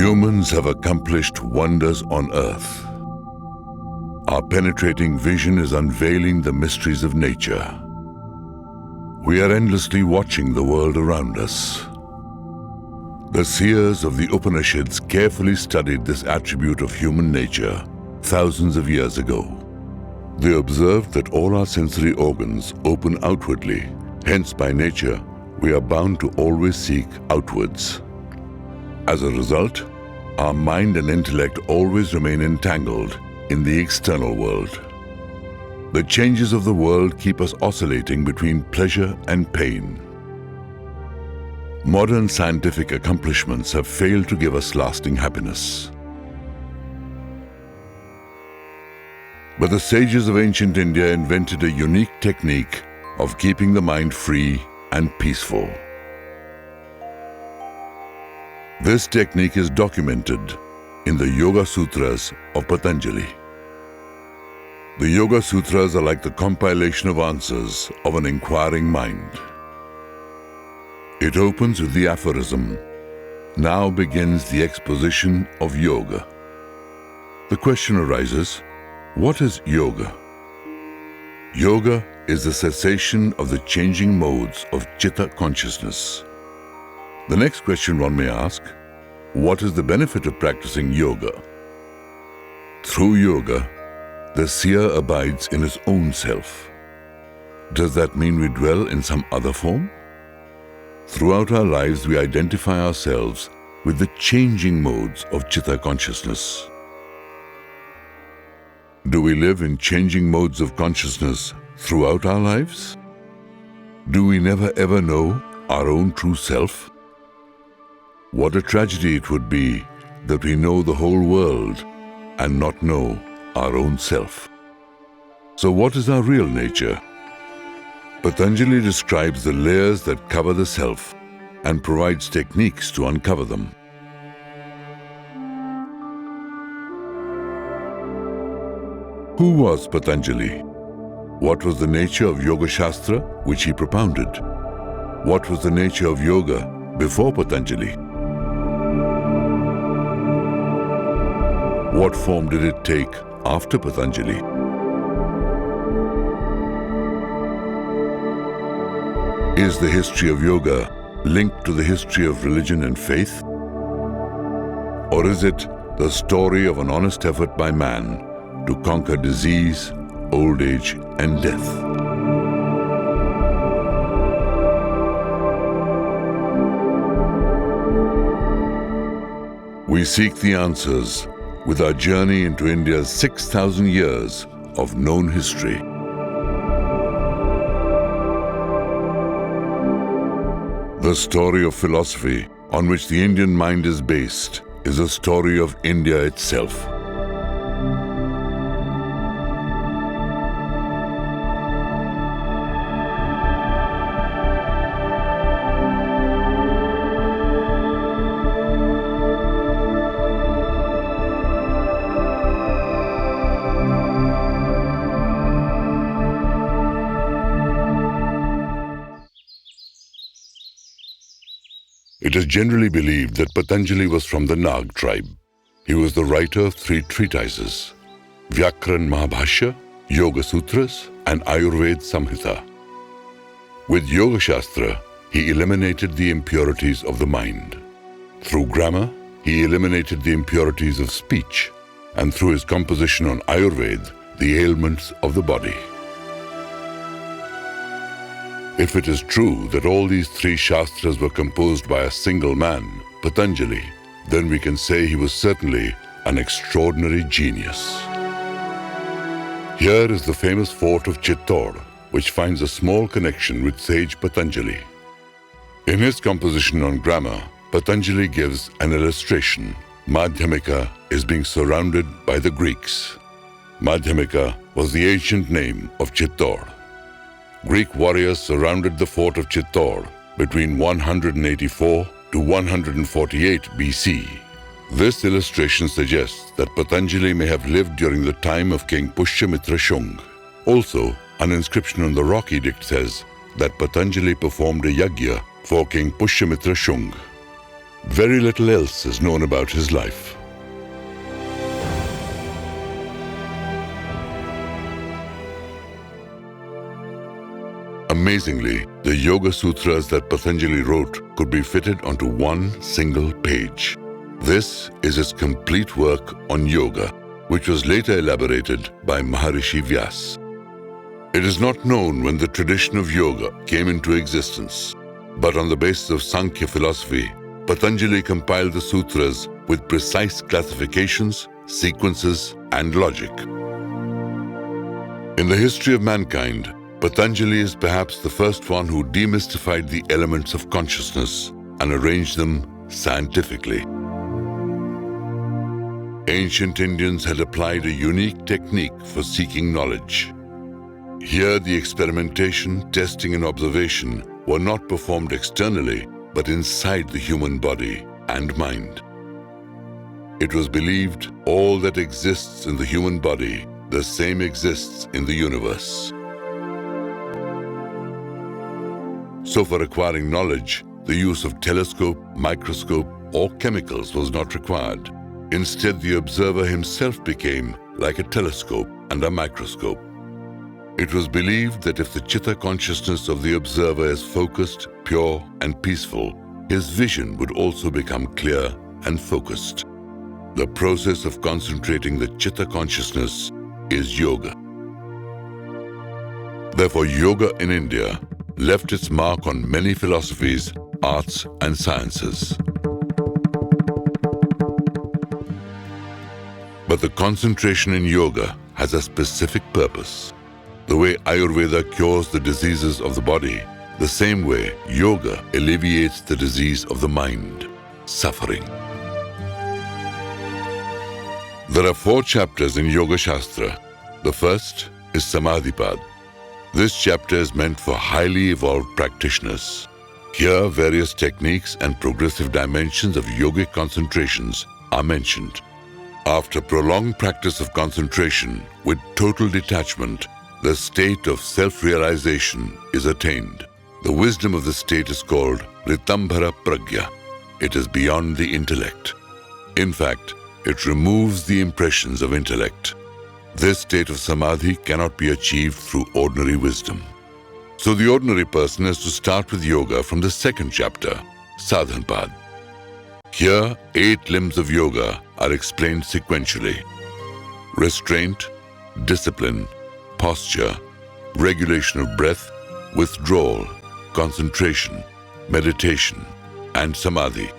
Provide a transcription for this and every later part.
Humans have accomplished wonders on earth. Our penetrating vision is unveiling the mysteries of nature. We are endlessly watching the world around us. The seers of the Upanishads carefully studied this attribute of human nature thousands of years ago. They observed that all our sensory organs open outwardly. Hence, by nature, we are bound to always seek outwards. As a result, our mind and intellect always remain entangled in the external world. The changes of the world keep us oscillating between pleasure and pain. Modern scientific accomplishments have failed to give us lasting happiness. But the sages of ancient India invented a unique technique of keeping the mind free and peaceful. This technique is documented in the Yoga Sutras of Patanjali. The Yoga Sutras are like the compilation of answers of an inquiring mind. It opens with the aphorism, "Now begins the exposition of yoga." The question arises, what is yoga? Yoga is the cessation of the changing modes of Chitta Consciousness. The next question one may ask, what is the benefit of practicing yoga? Through yoga, the seer abides in his own self. Does that mean we dwell in some other form? Throughout our lives, we identify ourselves with the changing modes of Chitta Consciousness. Do we live in changing modes of consciousness throughout our lives? Do we never ever know our own true self? What a tragedy it would be that we know the whole world and not know our own self. So what is our real nature? Patanjali describes the layers that cover the self and provides techniques to uncover them. Who was Patanjali? What was the nature of Yoga Shastra which he propounded? What was the nature of yoga before Patanjali? What form did it take after Patanjali? Is the history of yoga linked to the history of religion and faith? Or is it the story of an honest effort by man to conquer disease, old age, and death? We seek the answers with our journey into India's 6,000 years of known history. The story of philosophy on which the Indian mind is based is a story of India itself. It is generally believed that Patanjali was from the Nag tribe. He was the writer of 3 treatises, Vyakran Mahabhashya, Yoga Sutras, and Ayurveda Samhita. With Yoga Shastra, he eliminated the impurities of the mind. Through grammar, he eliminated the impurities of speech, and through his composition on Ayurveda, the ailments of the body. If it is true that all these 3 Shastras were composed by a single man, Patanjali, then we can say he was certainly an extraordinary genius. Here is the famous fort of Chittor, which finds a small connection with Sage Patanjali. In his composition on grammar, Patanjali gives an illustration. Madhyamika is being surrounded by the Greeks. Madhyamika was the ancient name of Chittor. Greek warriors surrounded the fort of Chittor between 184 to 148 BC. This illustration suggests that Patanjali may have lived during the time of King Pushyamitra Shung. Also, an inscription on the rock edict says that Patanjali performed a yagya for King Pushyamitra Shung. Very little else is known about his life. Amazingly, the Yoga Sutras that Patanjali wrote could be fitted onto one single page. This is his complete work on yoga, which was later elaborated by Maharishi Vyas. It is not known when the tradition of yoga came into existence, but on the basis of Sankhya Philosophy, Patanjali compiled the sutras with precise classifications, sequences, and logic. In the history of mankind, Patanjali is perhaps the first one who demystified the elements of consciousness and arranged them scientifically. Ancient Indians had applied a unique technique for seeking knowledge. Here, the experimentation, testing, and observation were not performed externally, but inside the human body and mind. It was believed all that exists in the human body, the same exists in the universe. So for acquiring knowledge, the use of telescope, microscope, or chemicals was not required. Instead, the observer himself became like a telescope and a microscope. It was believed that if the Chitta Consciousness of the observer is focused, pure, and peaceful, his vision would also become clear and focused. The process of concentrating the Chitta Consciousness is yoga. Therefore, yoga in India left its mark on many philosophies, arts, and sciences. But the concentration in yoga has a specific purpose. The way Ayurveda cures the diseases of the body, the same way yoga alleviates the disease of the mind, suffering. There are 4 chapters in Yoga Shastra. The first is Samadhipad. This chapter is meant for highly evolved practitioners. Here, various techniques and progressive dimensions of yogic concentrations are mentioned. After prolonged practice of concentration with total detachment, the state of self-realization is attained. The wisdom of the state is called Ritambhara Pragya. It is beyond the intellect. In fact, it removes the impressions of intellect. This state of samadhi cannot be achieved through ordinary wisdom. So the ordinary person has to start with yoga from the second chapter, Sadhanpad. Here, 8 limbs of yoga are explained sequentially: restraint, discipline, posture, regulation of breath, withdrawal, concentration, meditation, and samadhi.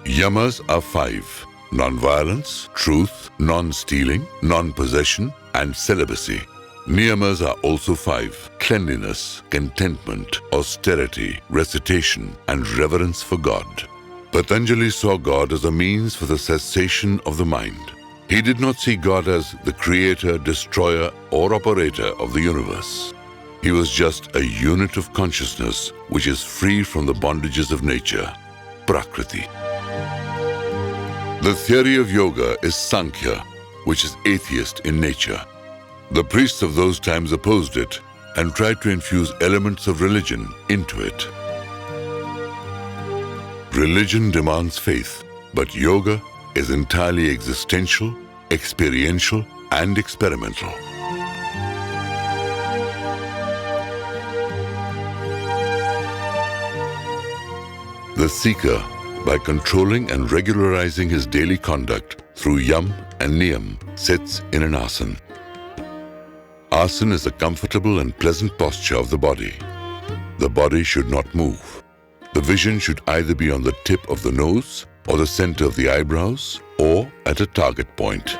Yamas are 5: non-violence, truth, non-stealing, non-possession, and celibacy. Niyamas are also 5: cleanliness, contentment, austerity, recitation, and reverence for God. Patanjali saw God as a means for the cessation of the mind. He did not see God as the creator, destroyer, or operator of the universe. He was just a unit of consciousness which is free from the bondages of nature, Prakriti. The theory of yoga is Sankhya, which is atheist in nature. The priests of those times opposed it and tried to infuse elements of religion into it. Religion demands faith, but yoga is entirely existential, experiential, and experimental. The seeker, by controlling and regularizing his daily conduct through yam and niyam, sits in an asana. Asana is a comfortable and pleasant posture of the body. The body should not move. The vision should either be on the tip of the nose or the center of the eyebrows or at a target point.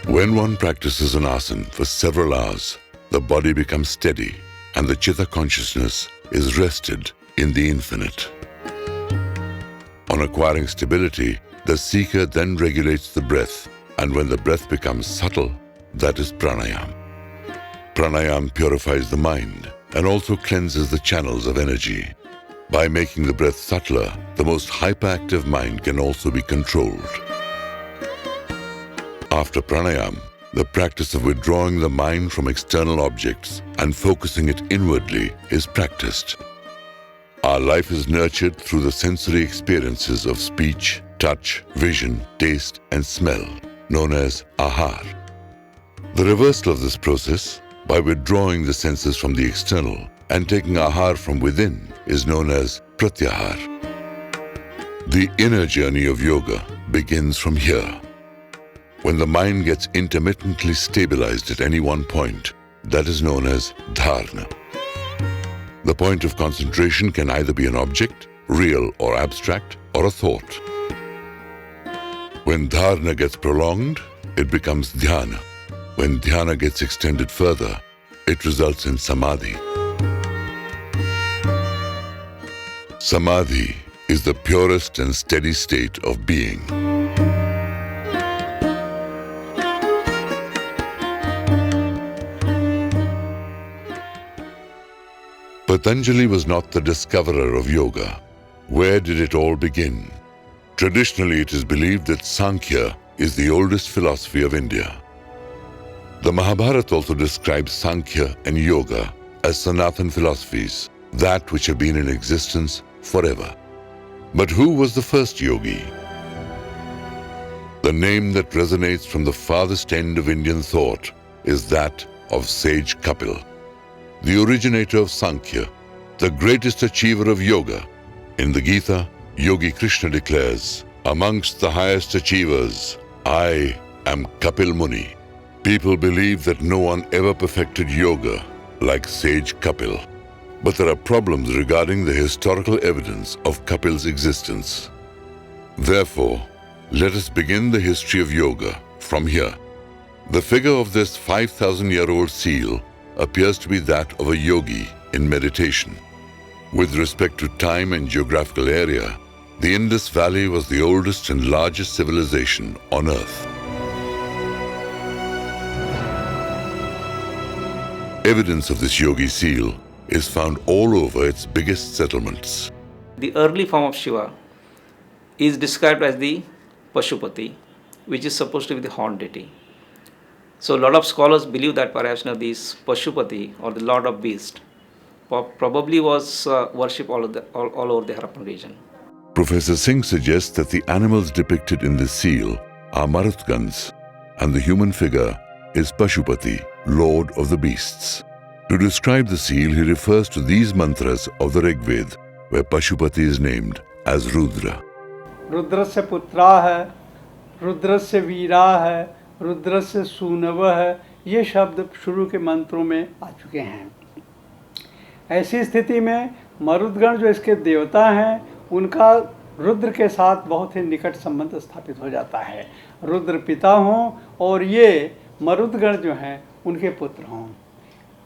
When one practices an asana for several hours, the body becomes steady and the Chitta Consciousness is rested in the infinite. On acquiring stability, the seeker then regulates the breath, and when the breath becomes subtle, that is pranayam. Pranayam purifies the mind and also cleanses the channels of energy. By making the breath subtler, the most hyperactive mind can also be controlled. After pranayam, the practice of withdrawing the mind from external objects and focusing it inwardly is practiced. Our life is nurtured through the sensory experiences of speech, touch, vision, taste, and smell, known as ahar. The reversal of this process, by withdrawing the senses from the external and taking ahar from within, is known as pratyahar. The inner journey of yoga begins from here. When the mind gets intermittently stabilized at any one point, that is known as dharana. The point of concentration can either be an object, real or abstract, or a thought. When dharana gets prolonged, it becomes dhyana. When dhyana gets extended further, it results in samadhi. Samadhi is the purest and steady state of being. Patanjali was not the discoverer of yoga. Where did it all begin? Traditionally, it is believed that Sankhya is the oldest philosophy of India. The Mahabharata also describes Sankhya and Yoga as Sanathan philosophies, that which have been in existence forever. But who was the first yogi? The name that resonates from the farthest end of Indian thought is that of Sage Kapil, the originator of Sankhya, the greatest achiever of yoga. In the Gita, Yogi Krishna declares, "Amongst the highest achievers, I am Kapil Muni." People believe that no one ever perfected yoga like Sage Kapil. But there are problems regarding the historical evidence of Kapil's existence. Therefore, let us begin the history of yoga from here. The figure of this 5,000-year-old seal appears to be that of a yogi in meditation. With respect to time and geographical area, the Indus Valley was the oldest and largest civilization on earth. Evidence of this yogi seal is found all over its biggest settlements. The early form of Shiva is described as the Pashupati, which is supposed to be the horned deity. So a lot of scholars believe that perhaps this Pashupati, or the Lord of Beast, probably was worshipped all over the Harappan region. Professor Singh suggests that the animals depicted in this seal are Marutgans, and the human figure is Pashupati, Lord of the Beasts. To describe the seal, he refers to these mantras of the Rig Veda, where Pashupati is named as Rudra. रुद्रस्य पुत्रा है, रुद्रस्य वीरा है, रुद्रस्य सूनव है, ये शब्द शुरू के मंत्रों में आ चुके हैं। ऐसी स्थिति में मरुदगण जो इसके देवता हैं, उनका रुद्र के साथ बहुत ही निकट संबंध स्थापित हो जाता है। रुद्र पिता हों और ये मरुदगण जो हैं उनके पुत्र हों।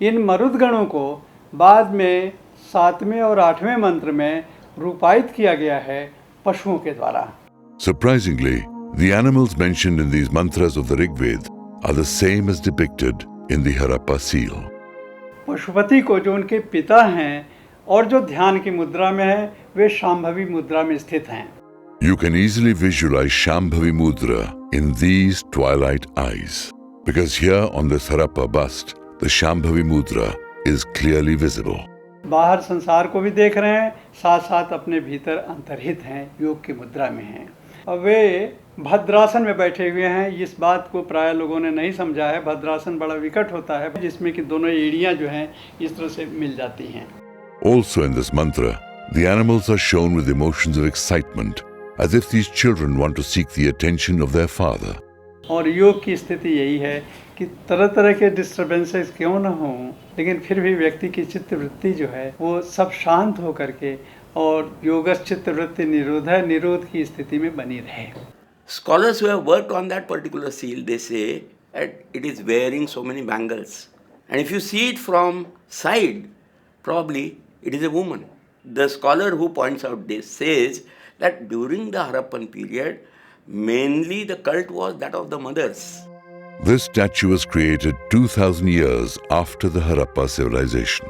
इन मरुदगणों को बाद में 7वें और 8वें मंत्र में रूपायित किया गया है पशुओं के द्वारा। Surprisingly, the animals mentioned in these mantras of the Rig Veda are the same as depicted in the Harappa seal. Pashupati को जो उनके पिता हैं और जो ध्यान की मुद्रा में है, वे शांभवी मुद्रा में स्थित हैं। You can easily visualize Shambhavi Mudra in these twilight eyes, because here on this Harappa bust, the Shambhavi Mudra is clearly visible. बाहर संसार को भी देख रहे हैं, साथ साथ अपने भीतर अंतर्हित हैं, योग की मुद्रा में हैं। अब वे भद्रासन में बैठे हुए हैं। इस बात को प्राय लोगों ने नहीं समझा है। भद्रासन बड़ा विकट होता है, जिसमें कि दोनों एड़ियां जो हैं इस तरह से मिल जाती हैं। Also in this mantra, the animals are shown with emotions of excitement, as if these children want to seek the attention of their father. और योग की स्थिति यही है कि तरह तरह के डिस्टर्बेंसेस क्यों न हों, लेकिन फिर भी व्यक्ति की चित्त वृत्ति जो है वो सब शांत हो करके और योगस चित्त वृत्ति निरोध की स्थिति में बनी रहे। Scholars who have worked on that particular seal, they say that it is wearing so many bangles. And if you see it from side, probably it is a woman. The scholar who points out this says that during the Harappan period, mainly the cult was that of the mothers. This statue was created 2,000 years after the Harappa civilization.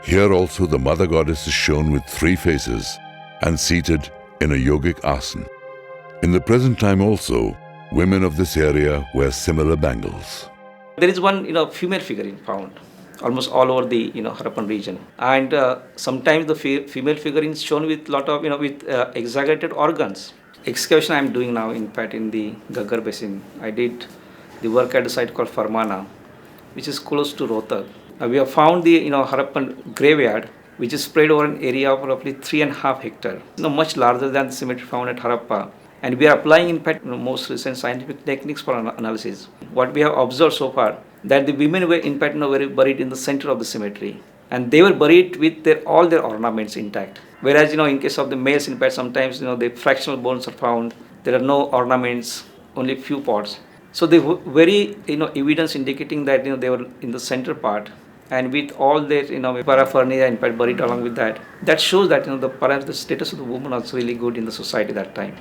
Here also the mother goddess is shown with 3 faces and seated in a yogic asana. In the present time also, women of this area wear similar bangles. There is one female figure found. almost all over the Harappan region. And sometimes the female figure is shown with lot of with exaggerated organs. Excavation I am doing now, in fact, in the Gaggar Basin. I did the work at a site called Farmana, which is close to Rohtak. We have found the Harappan graveyard, which is spread over an area of roughly 3.5 hectares, much larger than the cemetery found at Harappa. And we are applying, in fact, most recent scientific techniques for analysis. What we have observed so far, that the women were, in fact, buried in the center of the cemetery, and they were buried with all their ornaments intact. Whereas, in case of the males, in fact, sometimes, the fractional bones are found. There are no ornaments, only few parts. So the very, evidence indicating that, they were in the center part, and with all their, paraphernalia, in fact, buried along with that. That shows that, perhaps the status of the woman was really good in the society that time.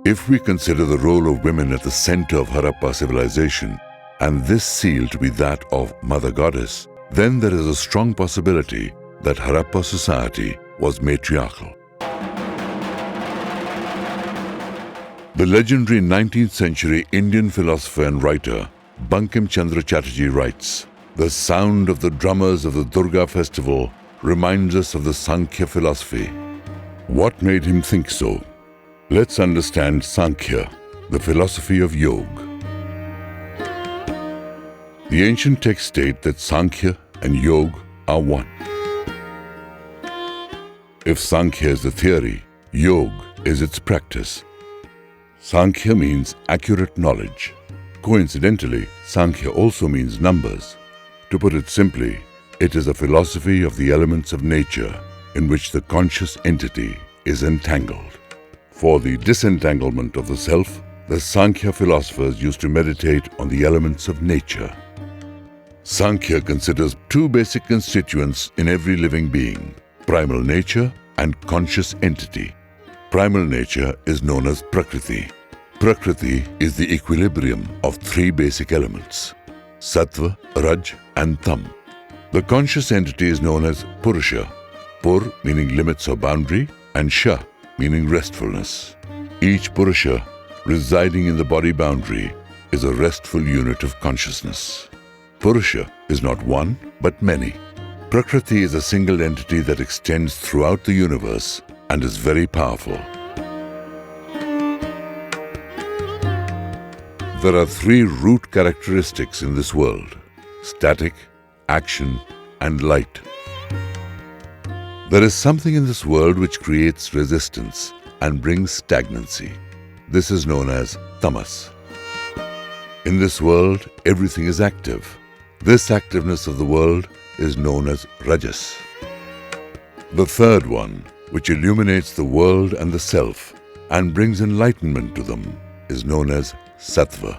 If we consider the role of women at the center of Harappa civilization, and this seal to be that of Mother Goddess, then there is a strong possibility that Harappa society was matriarchal. The legendary 19th century Indian philosopher and writer Bankim Chandra Chatterjee writes, "The sound of the drummers of the Durga festival reminds us of the Sankhya philosophy." What made him think so? Let's understand Sankhya, the philosophy of Yoga. The ancient texts state that Sankhya and Yoga are one. If Sankhya is the theory, Yoga is its practice. Sankhya means accurate knowledge. Coincidentally, Sankhya also means numbers. To put it simply, it is a philosophy of the elements of nature in which the conscious entity is entangled. For the disentanglement of the self, the Sankhya philosophers used to meditate on the elements of nature. Sankhya considers two basic constituents in every living being: primal nature and conscious entity. Primal nature is known as Prakriti. Prakriti is the equilibrium of three basic elements: Sattva, Raj and Tam. The conscious entity is known as Purusha. Pur meaning limits or boundary, and Sha meaning restfulness. Each Purusha residing in the body boundary is a restful unit of consciousness. Purusha is not one, but many. Prakriti is a single entity that extends throughout the universe and is very powerful. There are three root characteristics in this world: static, action, and light. There is something in this world which creates resistance and brings stagnancy. This is known as tamas. In this world, everything is active. This activeness of the world is known as rajas. The third one, which illuminates the world and the self and brings enlightenment to them, is known as sattva.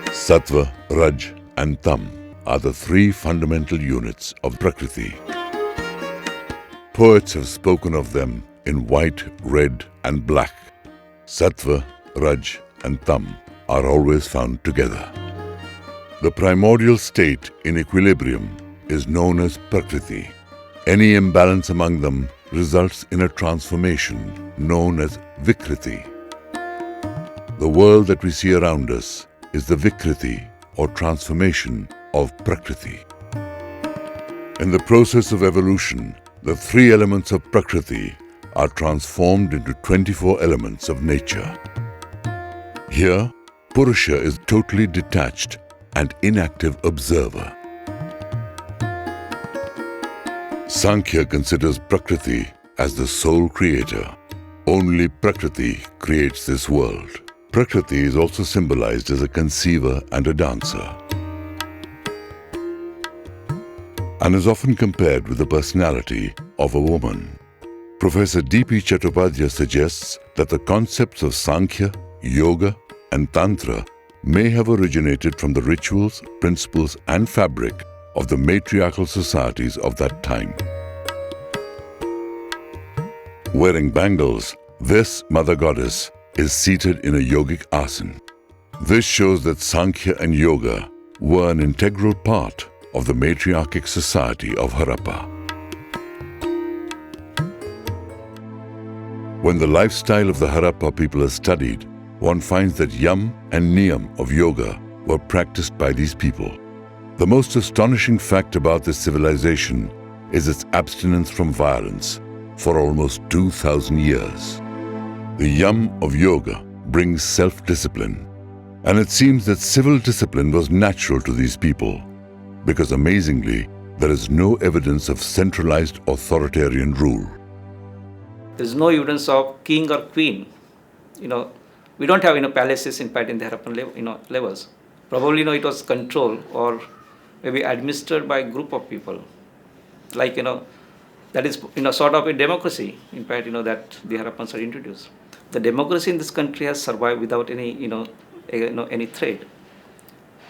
Sattva, Raj, and Tam are the three fundamental units of Prakriti. Poets have spoken of them in white, red, and black. Sattva, Raj, and Tam are always found together. The primordial state in equilibrium is known as Prakriti. Any imbalance among them results in a transformation known as Vikriti. The world that we see around us is the Vikriti or transformation of Prakriti. In the process of evolution, the three elements of Prakriti are transformed into 24 elements of nature. Here, Purusha is totally detached and inactive observer. Sankhya considers Prakriti as the sole creator. Only Prakriti creates this world. Prakriti is also symbolized as a conceiver and a dancer, and is often compared with the personality of a woman. Professor D.P. Chattopadhyay suggests that the concepts of Sankhya, Yoga, and Tantra may have originated from the rituals, principles, and fabric of the matriarchal societies of that time. Wearing bangles, this mother goddess is seated in a yogic asana. This shows that Sankhya and Yoga were an integral part of the matriarchic society of Harappa. When the lifestyle of the Harappa people is studied, one finds that yam and niyam of yoga were practiced by these people. The most astonishing fact about this civilization is its abstinence from violence for almost 2,000 years. The yum of yoga brings self-discipline, and it seems that civil discipline was natural to these people, because amazingly, there is no evidence of centralized authoritarian rule. There is no evidence of king or queen. We don't have palaces in fact in the Harappan levels. Probably it was controlled or maybe administered by a group of people. Like that is sort of a democracy. In fact that the Harappans are introduced. The democracy in this country has survived without any any threat.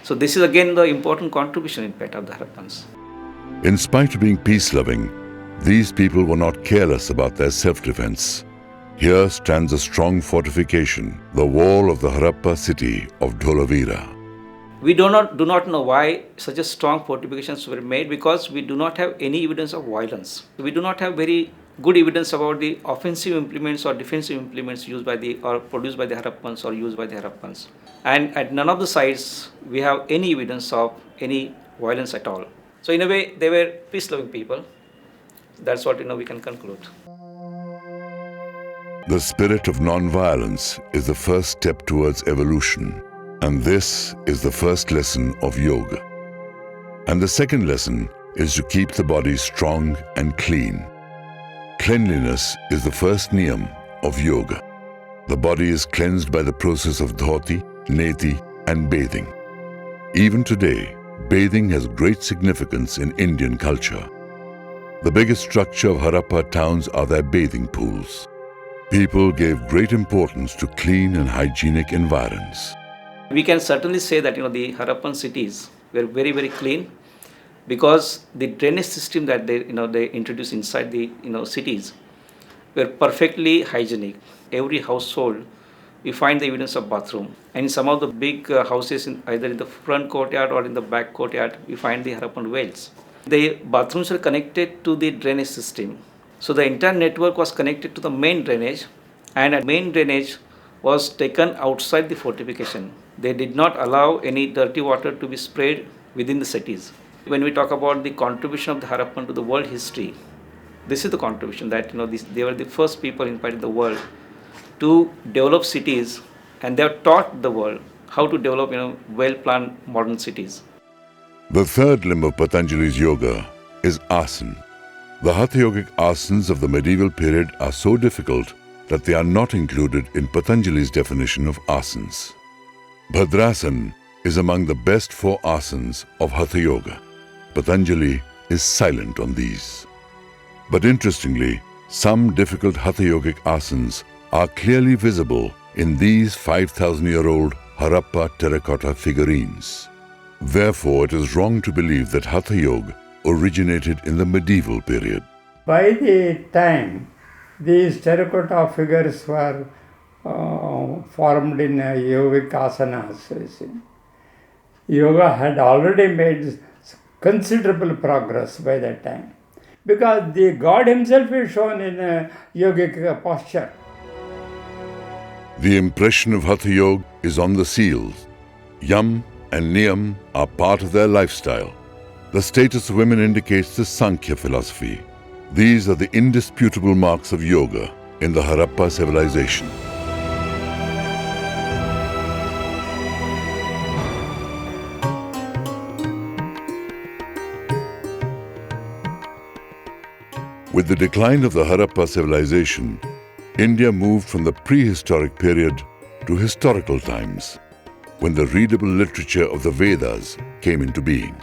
So this is again the important contribution in fact of the Harappans. In spite of being peace-loving, these people were not careless about their self-defense. Here stands a strong fortification, the wall of the Harappa city of Dholavira. We do not know why such a strong fortifications were made, because we do not have any evidence of violence. We do not have very good evidence about the offensive implements or defensive implements used by or produced by the Harappans or used by the Harappans. And at none of the sites we have any evidence of any violence at all. So in a way they were peace-loving people. That's what we can conclude. The spirit of non-violence is the first step towards evolution, and this is the first lesson of yoga. And the second lesson is to keep the body strong and clean. Cleanliness is the first niyam of yoga. The body is cleansed by the process of dhoti, neti, and bathing. Even today, bathing has great significance in Indian culture. The biggest structure of Harappa towns are their bathing pools. People gave great importance to clean and hygienic environs. We can certainly say that the Harappan cities were very, very clean, because the drainage system that they introduced inside the cities were perfectly hygienic. Every household we find the evidence of bathroom, and in some of the big houses either in the front courtyard or in the back courtyard we find the Harappan wells. The bathrooms were connected to the drainage system. So the entire network was connected to the main drainage, and a main drainage was taken outside the fortification. They did not allow any dirty water to be sprayed within the cities. When we talk about the contribution of the Harappan to the world history, this is the contribution that they were the first people in the world to develop cities, and they have taught the world how to develop well-planned modern cities. The third limb of Patanjali's yoga is asana. The Hatha-Yogic asanas of the medieval period are so difficult that they are not included in Patanjali's definition of asanas. Bhadrasana is among the best 4 asanas of Hatha Yoga. Patanjali is silent on these. But interestingly, some difficult Hatha Yogic asanas are clearly visible in these 5,000-year-old Harappa terracotta figurines. Therefore, it is wrong to believe that Hatha Yoga originated in the medieval period. By the time these terracotta figures were formed in yogic asanas, yoga had already made considerable progress by that time, because the God himself is shown in a yogic posture. The impression of Hatha Yoga is on the seals. Yam and niyam are part of their lifestyle. The status of women indicates the Sankhya Philosophy. These are the indisputable marks of yoga in the Harappa civilization. With the decline of the Harappa civilization, India moved from the prehistoric period to historical times, when the readable literature of the Vedas came into being.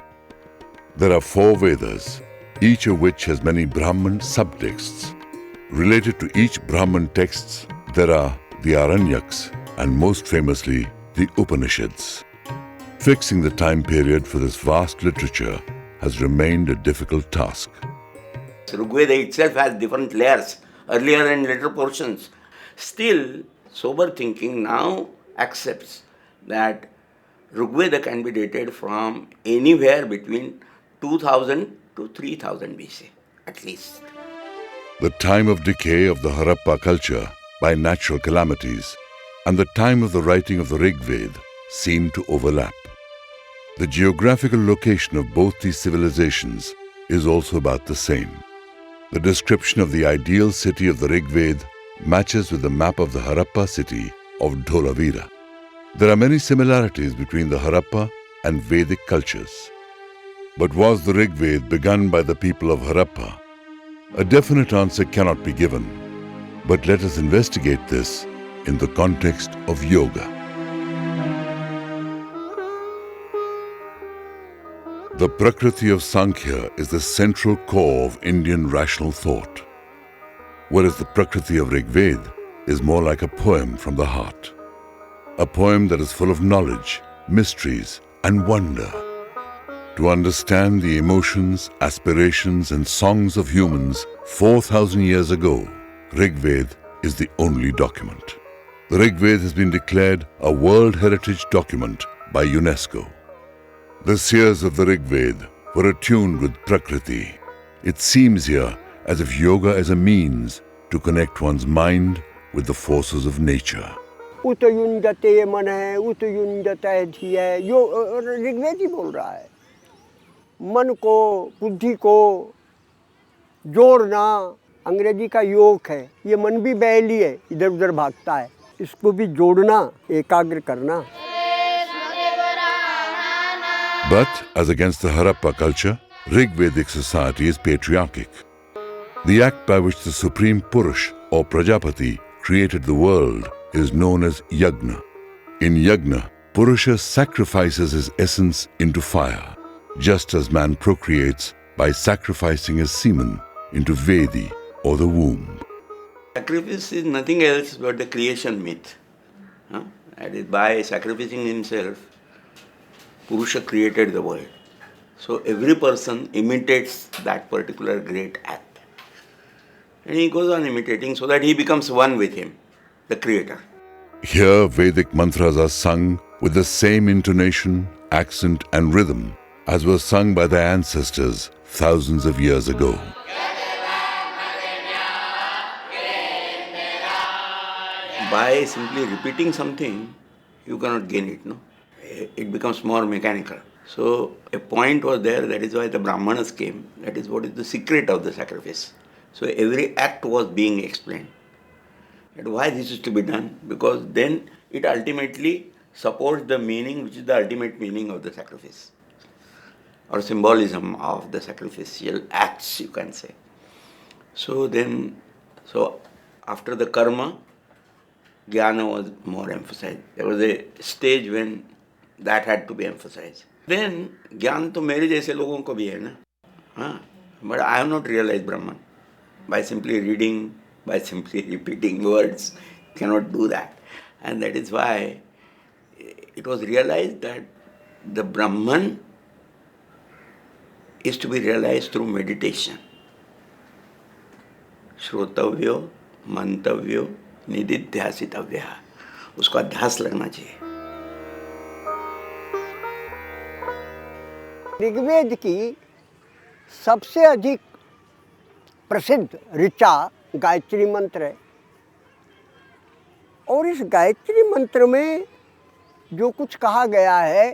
There are 4 Vedas, each of which has many Brahman subtexts. Related to each Brahman texts, there are the Aranyaks and most famously the Upanishads. Fixing the time period for this vast literature has remained a difficult task. Rigveda itself has different layers, earlier and later portions. Still, sober thinking now accepts that Rigveda can be dated from anywhere between 2000 to 3000 BC, at least. The time of decay of the Harappa culture by natural calamities and the time of the writing of the Rig Veda seem to overlap. The geographical location of both these civilizations is also about the same. The description of the ideal city of the Rig Veda matches with the map of the Harappa city of Dholavira. There are many similarities between the Harappa and Vedic cultures. But was the Rig Veda begun by the people of Harappa? A definite answer cannot be given, but let us investigate this in the context of yoga. The Prakriti of Sankhya is the central core of Indian rational thought, whereas the Prakriti of Rig Veda is more like a poem from the heart. A poem that is full of knowledge, mysteries, and wonder. To understand the emotions, aspirations, and songs of humans 4,000 years ago, Rig Veda is the only document. The Rig Veda has been declared a World Heritage Document by UNESCO. The seers of the Rig Veda were attuned with Prakriti. It seems here as if yoga is a means to connect one's mind with the forces of nature. उतयुंजते मन है उतयुंजते धिय यो ऋग्वेद ही बोल रहा है मन को बुद्धि को जोड़ना अंग्रेजी का योग है ये मन भी बैली है इधर उधर भागता है इसको भी जोड़ना एकाग्र करना. But, as against the Harappa culture, Rig Vedic society is patriarchic. The act by which the Supreme Purush or Prajapati created the world is known as Yagna. In Yagna, Purusha sacrifices his essence into fire, just as man procreates by sacrificing his semen into Vedi or the womb. Sacrifice is nothing else but the creation myth. That is, by sacrificing himself, Purusha created the world. So every person imitates that particular great act. And he goes on imitating so that he becomes one with him, the creator. Here, Vedic mantras are sung with the same intonation, accent, and rhythm as were sung by their ancestors thousands of years ago. By simply repeating something, you cannot gain it, no? It becomes more mechanical. So a point was there, that is why the Brahmanas came. That is what is the secret of the sacrifice. So every act was being explained. And why this is to be done? Because then it ultimately supports the meaning which is the ultimate meaning of the sacrifice. Or symbolism of the sacrificial acts, you can say. So after the karma, jnana was more emphasized. There was a stage when that had to be emphasized. Then, ज्ञान तो मेरे जैसे लोगों को भी है ना, but I have not realized Brahman. By simply reading, by simply repeating words, cannot do that. And that is why it was realized that the Brahman is to be realized through meditation. Shrotavyo, mantavyo, nididhyasitavya. उसको अध्यास लगना चाहिए. ऋग्वेद की सबसे अधिक प्रसिद्ध ऋचा गायत्री मंत्र है और इस गायत्री मंत्र में जो कुछ कहा गया है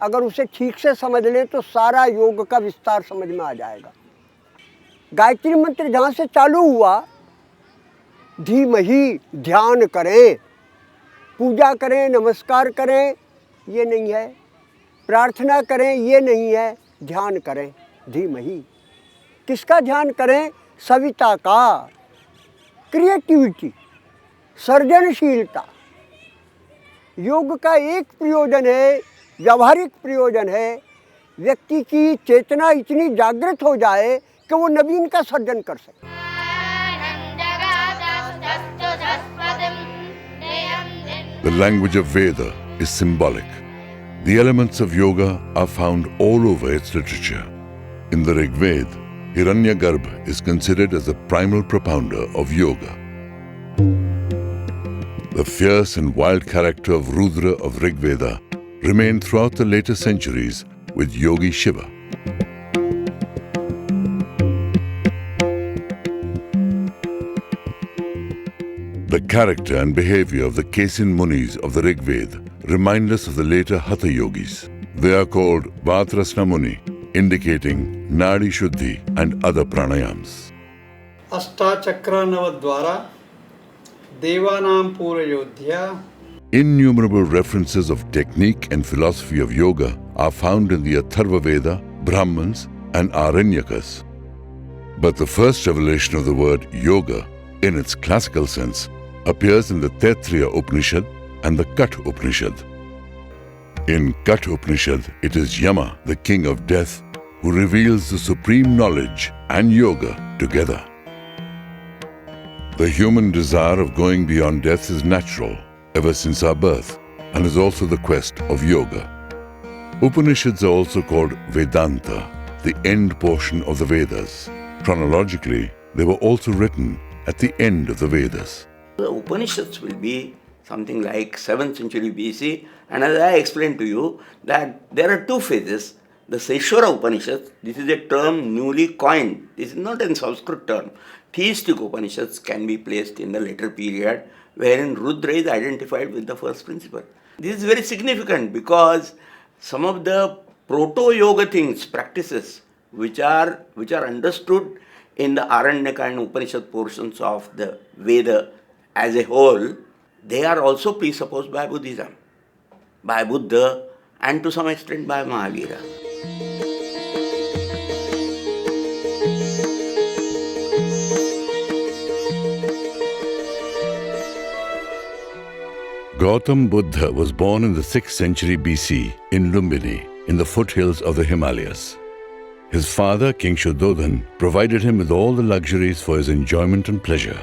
अगर उसे ठीक से समझ लें तो सारा योग का विस्तार समझ में आ जाएगा. गायत्री मंत्र जहाँ से चालू हुआ, धीमहि ध्यान करें, पूजा करें, नमस्कार करें, ये नहीं है. प्रार्थना करें, ये नहीं है. ध्यान करें, धीमहि. किसका ध्यान करें? सविता का. क्रिएटिविटी, सर्जनशीलता. योग का एक प्रयोजन है, व्यावहारिक प्रयोजन है, व्यक्ति की चेतना इतनी जागृत हो जाए कि वो नवीन का सर्जन कर सके. The language of Veda is symbolic. The elements of yoga are found all over its literature. In the Rig Veda, Hiranyagarbha is considered as the primal propounder of yoga. The fierce and wild character of Rudra of Rig Veda remained throughout the later centuries with Yogi Shiva. The character and behavior of the Kesin Munis of the Rig Veda remind us of the later Hatha Yogis. They are called Vatrasna Muni, indicating Nadi Shuddhi and other pranayams. Ashta Nava Dwara, Devanam Purayodhya. Innumerable references of technique and philosophy of yoga are found in the Atharva Veda, Brahmans, and Aranyakas. But the first revelation of the word yoga, in its classical sense, appears in the Taittiriya Upanishad and the Kat Upanishad. In Kat Upanishad, it is Yama, the king of death, who reveals the supreme knowledge and yoga together. The human desire of going beyond death is natural ever since our birth, and is also the quest of yoga. Upanishads are also called Vedanta, the end portion of the Vedas. Chronologically, they were also written at the end of the Vedas. The Upanishads will be something like 7th century BC, and as I explained to you, that there are two phases. The Seshwara Upanishads, this is a term newly coined. This is not a Sanskrit term. Theistic Upanishads can be placed in the later period, wherein Rudra is identified with the first principle. This is very significant because some of the proto-yoga things, practices, which are understood in the Aranyaka and Upanishad portions of the Veda as a whole, they are also presupposed by Buddhism, by Buddha, and to some extent by Mahavira. Gautam Buddha was born in the 6th century BC in Lumbini, in the foothills of the Himalayas. His father, King Shuddhodhan, provided him with all the luxuries for his enjoyment and pleasure.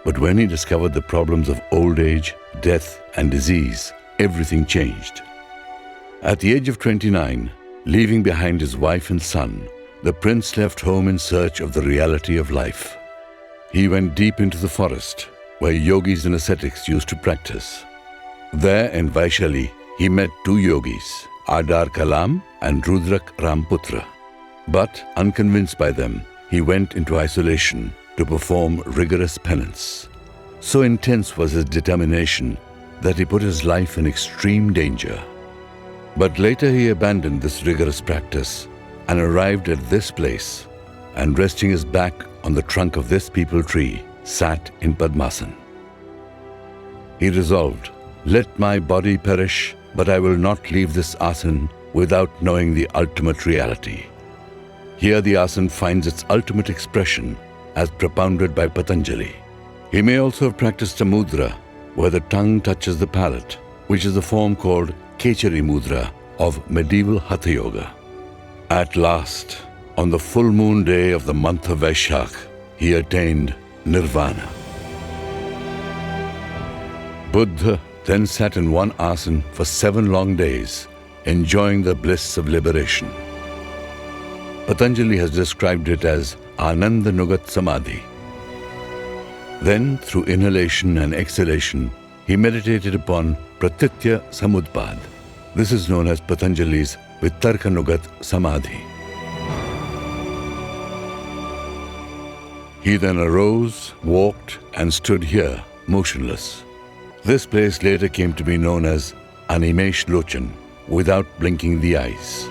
But when he discovered the problems of old age, death, and disease, everything changed. At the age of 29, leaving behind his wife and son, the prince left home in search of the reality of life. He went deep into the forest, where yogis and ascetics used to practice. There in Vaishali, he met two yogis, Adar Kalam and Rudrak Ramputra. But, unconvinced by them, he went into isolation to perform rigorous penance. So intense was his determination that he put his life in extreme danger. But later he abandoned this rigorous practice and arrived at this place, and resting his back on the trunk of this peepal tree, sat in Padmasana. He resolved, "Let my body perish, but I will not leave this asana without knowing the ultimate reality." Here the asana finds its ultimate expression as propounded by Patanjali. He may also have practiced a mudra, where the tongue touches the palate, which is the form called Kechari Mudra of medieval Hatha Yoga. At last, on the full moon day of the month of Vaishakh, he attained Nirvana. Buddha then sat in one asana for 7 long days, enjoying the bliss of liberation. Patanjali has described it as Ananda Nugat Samadhi. Then, through inhalation and exhalation, he meditated upon Pratitya Samudpad. This is known as Patanjali's Vitarka Nugat Samadhi. He then arose, walked, and stood here, motionless. This place later came to be known as Animesh Lochan, without blinking the eyes.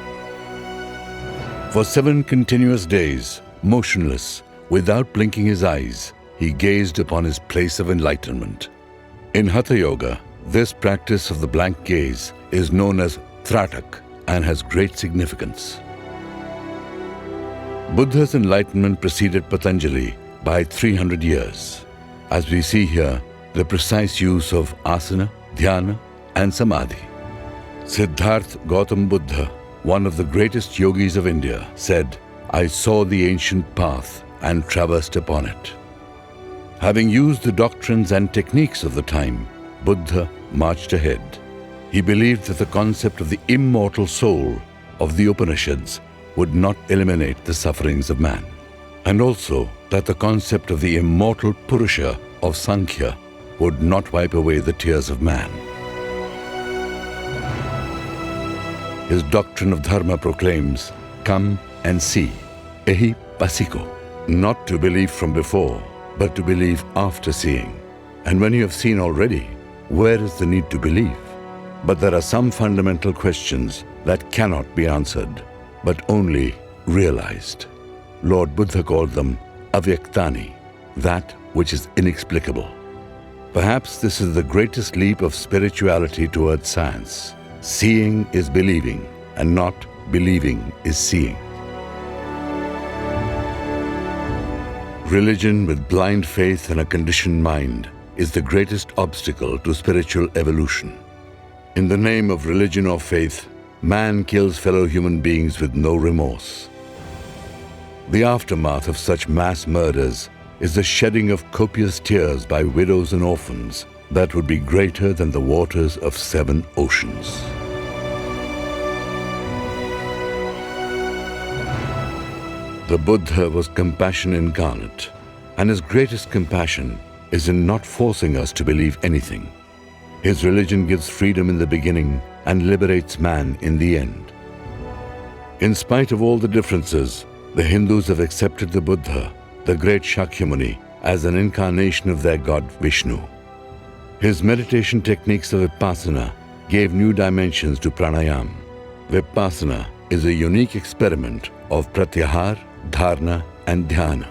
For 7 continuous days, motionless, without blinking his eyes, he gazed upon his place of enlightenment. In Hatha Yoga, this practice of the blank gaze is known as Tratak and has great significance. Buddha's enlightenment preceded Patanjali by 300 years. As we see here, the precise use of asana, dhyana, and samadhi. Siddhartha Gautam Buddha, one of the greatest yogis of India, said, "I saw the ancient path and traversed upon it." Having used the doctrines and techniques of the time, Buddha marched ahead. He believed that the concept of the immortal soul of the Upanishads would not eliminate the sufferings of man, and also that the concept of the immortal Purusha of Sankhya would not wipe away the tears of man. His doctrine of dharma proclaims, "Come and see, ehi pasiko," not to believe from before, but to believe after seeing. And when you have seen already, where is the need to believe? But there are some fundamental questions that cannot be answered, but only realized. Lord Buddha called them avyaktani, that which is inexplicable. Perhaps this is the greatest leap of spirituality towards science. Seeing is believing, and not believing is seeing. Religion with blind faith and a conditioned mind is the greatest obstacle to spiritual evolution. In the name of religion or faith, man kills fellow human beings with no remorse. The aftermath of such mass murders is the shedding of copious tears by widows and orphans that would be greater than the waters of 7 oceans. The Buddha was compassion incarnate, and his greatest compassion is in not forcing us to believe anything. His religion gives freedom in the beginning and liberates man in the end. In spite of all the differences, the Hindus have accepted the Buddha, the great Shakyamuni, as an incarnation of their god Vishnu. His meditation techniques of Vipassana gave new dimensions to pranayam. Vipassana is a unique experiment of pratyahar, dharana and dhyana.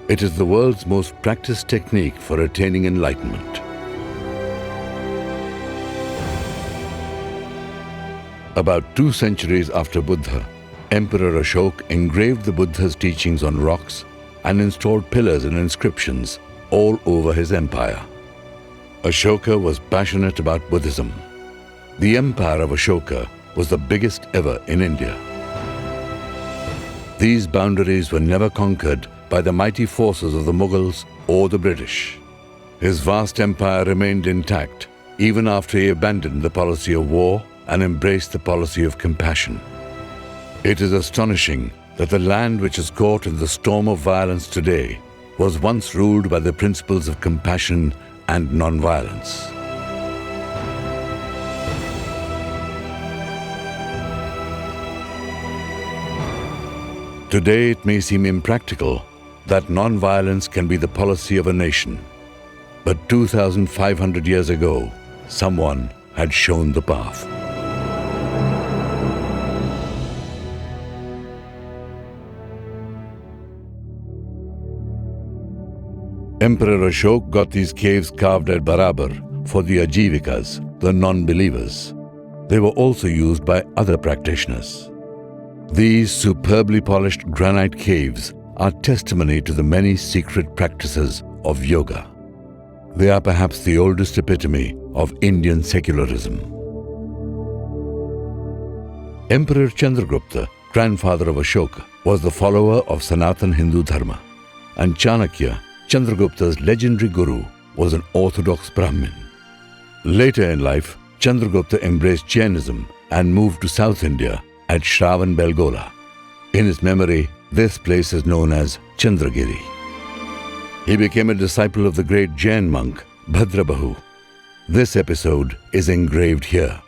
It is the world's most practiced technique for attaining enlightenment. About 2 centuries after Buddha, Emperor Ashoka engraved the Buddha's teachings on rocks and installed pillars and inscriptions all over his empire. Ashoka was passionate about Buddhism. The empire of Ashoka was the biggest ever in India. These boundaries were never conquered by the mighty forces of the Mughals or the British. His vast empire remained intact even after he abandoned the policy of war and embraced the policy of compassion. It is astonishing that the land which is caught in the storm of violence today was once ruled by the principles of compassion and non-violence. Today it may seem impractical that non-violence can be the policy of a nation. But 2,500 years ago, someone had shown the path. Emperor Ashoka got these caves carved at Barabar for the Ajivikas, the non-believers. They were also used by other practitioners. These superbly polished granite caves are testimony to the many secret practices of yoga. They are perhaps the oldest epitome of Indian secularism. Emperor Chandragupta, grandfather of Ashoka, was the follower of Sanatan Hindu Dharma, and Chanakya, Chandragupta's legendary guru, was an orthodox Brahmin. Later in life, Chandragupta embraced Jainism and moved to South India at Shravan Belgola. In his memory, this place is known as Chandragiri. He became a disciple of the great Jain monk Bhadrabahu. This episode is engraved here.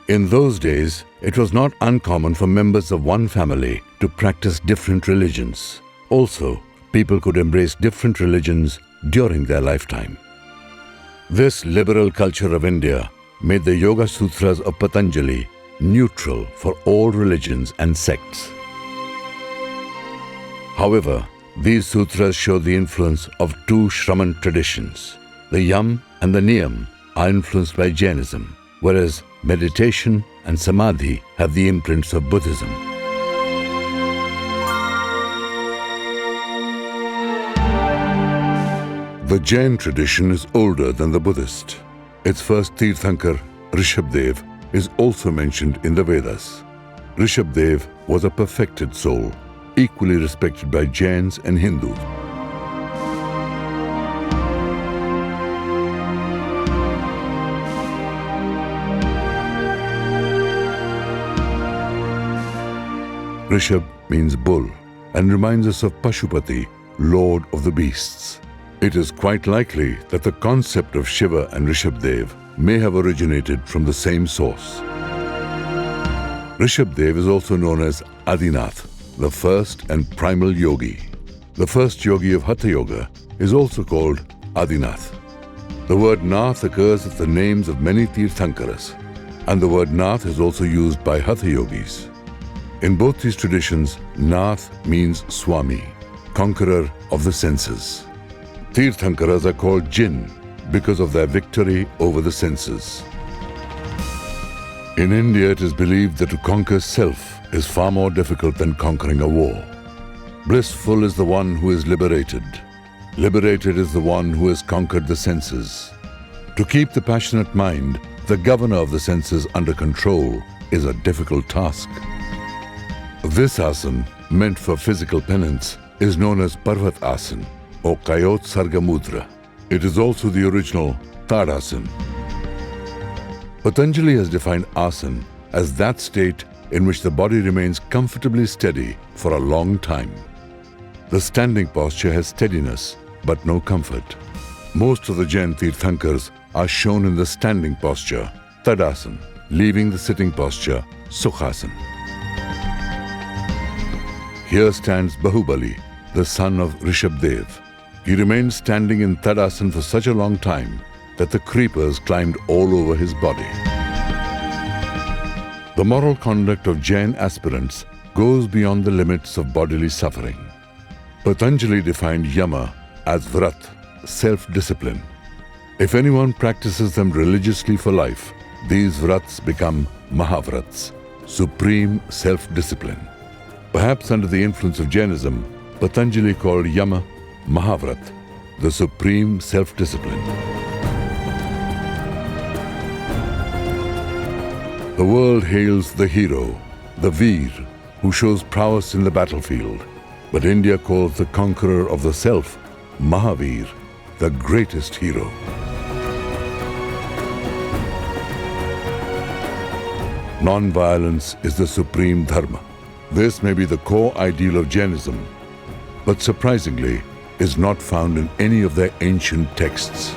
In those days, it was not uncommon for members of one family to practice different religions. Also, people could embrace different religions during their lifetime. This liberal culture of India made the Yoga Sutras of Patanjali neutral for all religions and sects. However, these sutras show the influence of 2 Shraman traditions. The Yam and the Niyam are influenced by Jainism, whereas meditation and Samadhi have the imprints of Buddhism. The Jain tradition is older than the Buddhist. Its first Tirthankar, Rishabdev, is also mentioned in the Vedas. Rishabdev was a perfected soul, equally respected by Jains and Hindus. Rishab means bull and reminds us of Pashupati, Lord of the beasts. It is quite likely that the concept of Shiva and Rishabdev may have originated from the same source. Rishabdev is also known as Adinath, the first and primal yogi. The first yogi of Hatha Yoga is also called Adinath. The word Nath occurs with the names of many Tirthankaras. and the word Nath is also used by Hatha Yogis. In both these traditions, Nath means Swami, conqueror of the senses. Tirthankars are called Jinn because of their victory over the senses. In India, it is believed that to conquer self is far more difficult than conquering a war. Blissful is the one who is liberated. Liberated is the one who has conquered the senses. To keep the passionate mind, the governor of the senses, under control is a difficult task. This asana, meant for physical penance, is known as Parvat Asana or Kayot Sarga Mudra. It is also the original Tadasana. Patanjali has defined asana as that state in which the body remains comfortably steady for a long time. The standing posture has steadiness but no comfort. Most of the Jain Tirthankars are shown in the standing posture, Tadasana, leaving the sitting posture, Sukhasana. Here stands Bahubali, the son of Rishabdev. He remained standing in Tadasana for such a long time that the creepers climbed all over his body. The moral conduct of Jain aspirants goes beyond the limits of bodily suffering. Patanjali defined Yama as Vrat, self-discipline. If anyone practices them religiously for life, these Vrats become Mahavrats, supreme self-discipline. Perhaps under the influence of Jainism, Patanjali called Yama Mahavrat, the supreme self-discipline. The world hails the hero, the Veer, who shows prowess in the battlefield. But India calls the conqueror of the self, Mahavir, the greatest hero. Non-violence is the supreme dharma. This may be the core ideal of Jainism, but surprisingly is not found in any of their ancient texts.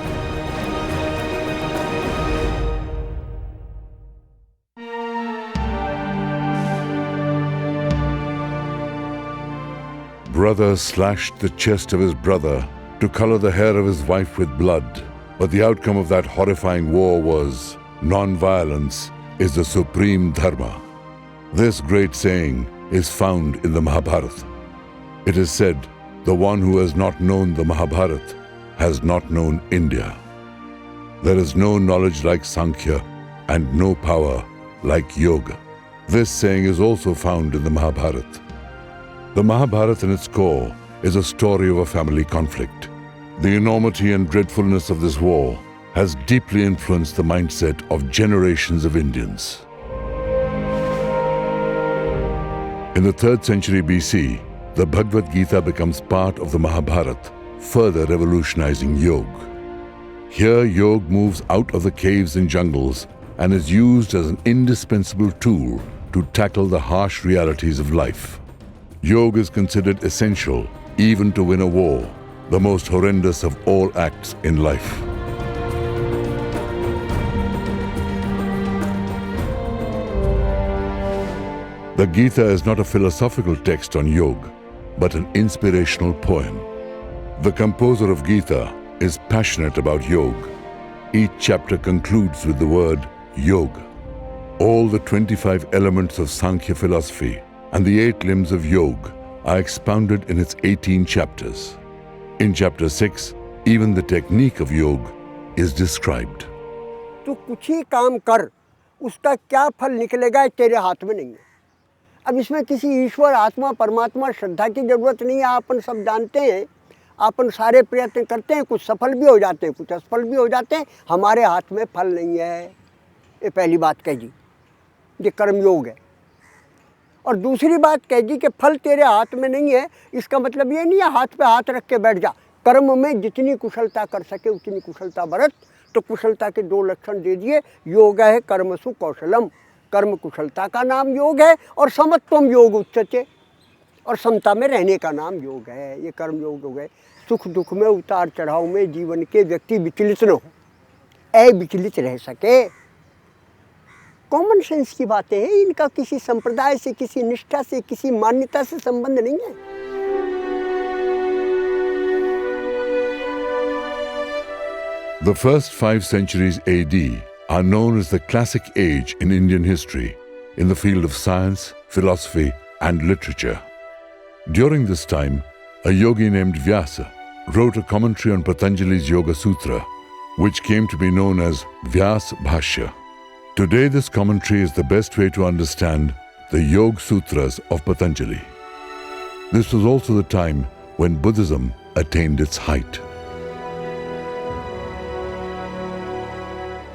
Brother slashed the chest of his brother to color the hair of his wife with blood, but the outcome of that horrifying war was non-violence is the supreme dharma. This great saying is found in the Mahabharata. It is said, the one who has not known the Mahabharata has not known India. There is no knowledge like Sankhya and no power like yoga. This saying is also found in the Mahabharata. The Mahabharata in its core is a story of a family conflict. The enormity and dreadfulness of this war has deeply influenced the mindset of generations of Indians. In the 3rd century BC, the Bhagavad Gita becomes part of the Mahabharata, further revolutionizing yoga. Here, yoga moves out of the caves and jungles and is used as an indispensable tool to tackle the harsh realities of life. Yoga is considered essential even to win a war, the most horrendous of all acts in life. The Gita is not a philosophical text on yoga, but an inspirational poem. The composer of Gita is passionate about yoga. Each chapter concludes with the word yoga. All the 25 elements of Sankhya Philosophy and the 8 limbs of yoga are expounded in its 18 chapters. In chapter 6, even the technique of yoga is described. तो कुछ ही काम कर, उसका क्या फल निकलेगा तेरे हाथ में नहीं है। अब इसमें किसी ईश्वर, आत्मा, परमात्मा, श्रद्धा की जरूरत नहीं है। अपन सब जानते हैं, अपन सारे प्रयत्न करते हैं, कुछ सफल भी हो जाते हैं, कुछ असफल भी हो जाते हैं, हमारे हाथ में फल नहीं है। ये पहली बात कह दी, ये कर्म योग है। और दूसरी बात कह दी कि फल तेरे हाथ में नहीं है, इसका मतलब ये नहीं है हाथ पे हाथ रख के बैठ जा। कर्म में जितनी कुशलता कर सके उतनी कुशलता बरत। तो कुशलता के 2 लक्षण दे दिए। योग है कर्मसु कौशलम, कर्म कुशलता का नाम योग है, और समत्वम योग उच्चते, और समता में रहने का नाम योग है। ये कर्म योग हो गए। सुख दुख में, उतार चढ़ाव में जीवन के व्यक्ति विचलित न हो, अविचलित रह सके। कॉमन सेंस की बातें हैं, इनका किसी संप्रदाय से, किसी निष्ठा से, किसी मान्यता से संबंध नहीं है। The first 5 centuries AD are known as the classic age in Indian history in the field of science, philosophy, and literature. During this time, a yogi named Vyasa wrote a commentary on Patanjali's Yoga Sutra, which came to be known as Vyas Bhashya. Today, this commentary is the best way to understand the Yoga Sutras of Patanjali. This was also the time when Buddhism attained its height.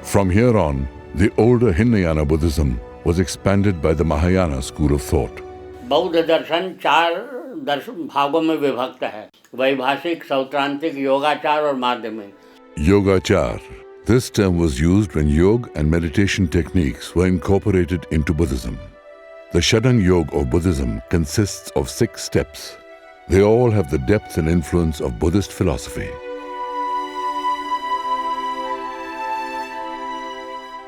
From here on, the older Hinayana Buddhism was expanded by the Mahayana school of thought. बौद्ध दर्शन 4 दर्शन भागों में विभक्त है, वैभाषिक, सौत्रांतिक, योगाचार और माध्यमिक. Yogachar. This term was used when yoga and meditation techniques were incorporated into Buddhism. The Shadang Yoga of Buddhism consists of 6 steps. They all have the depth and influence of Buddhist philosophy.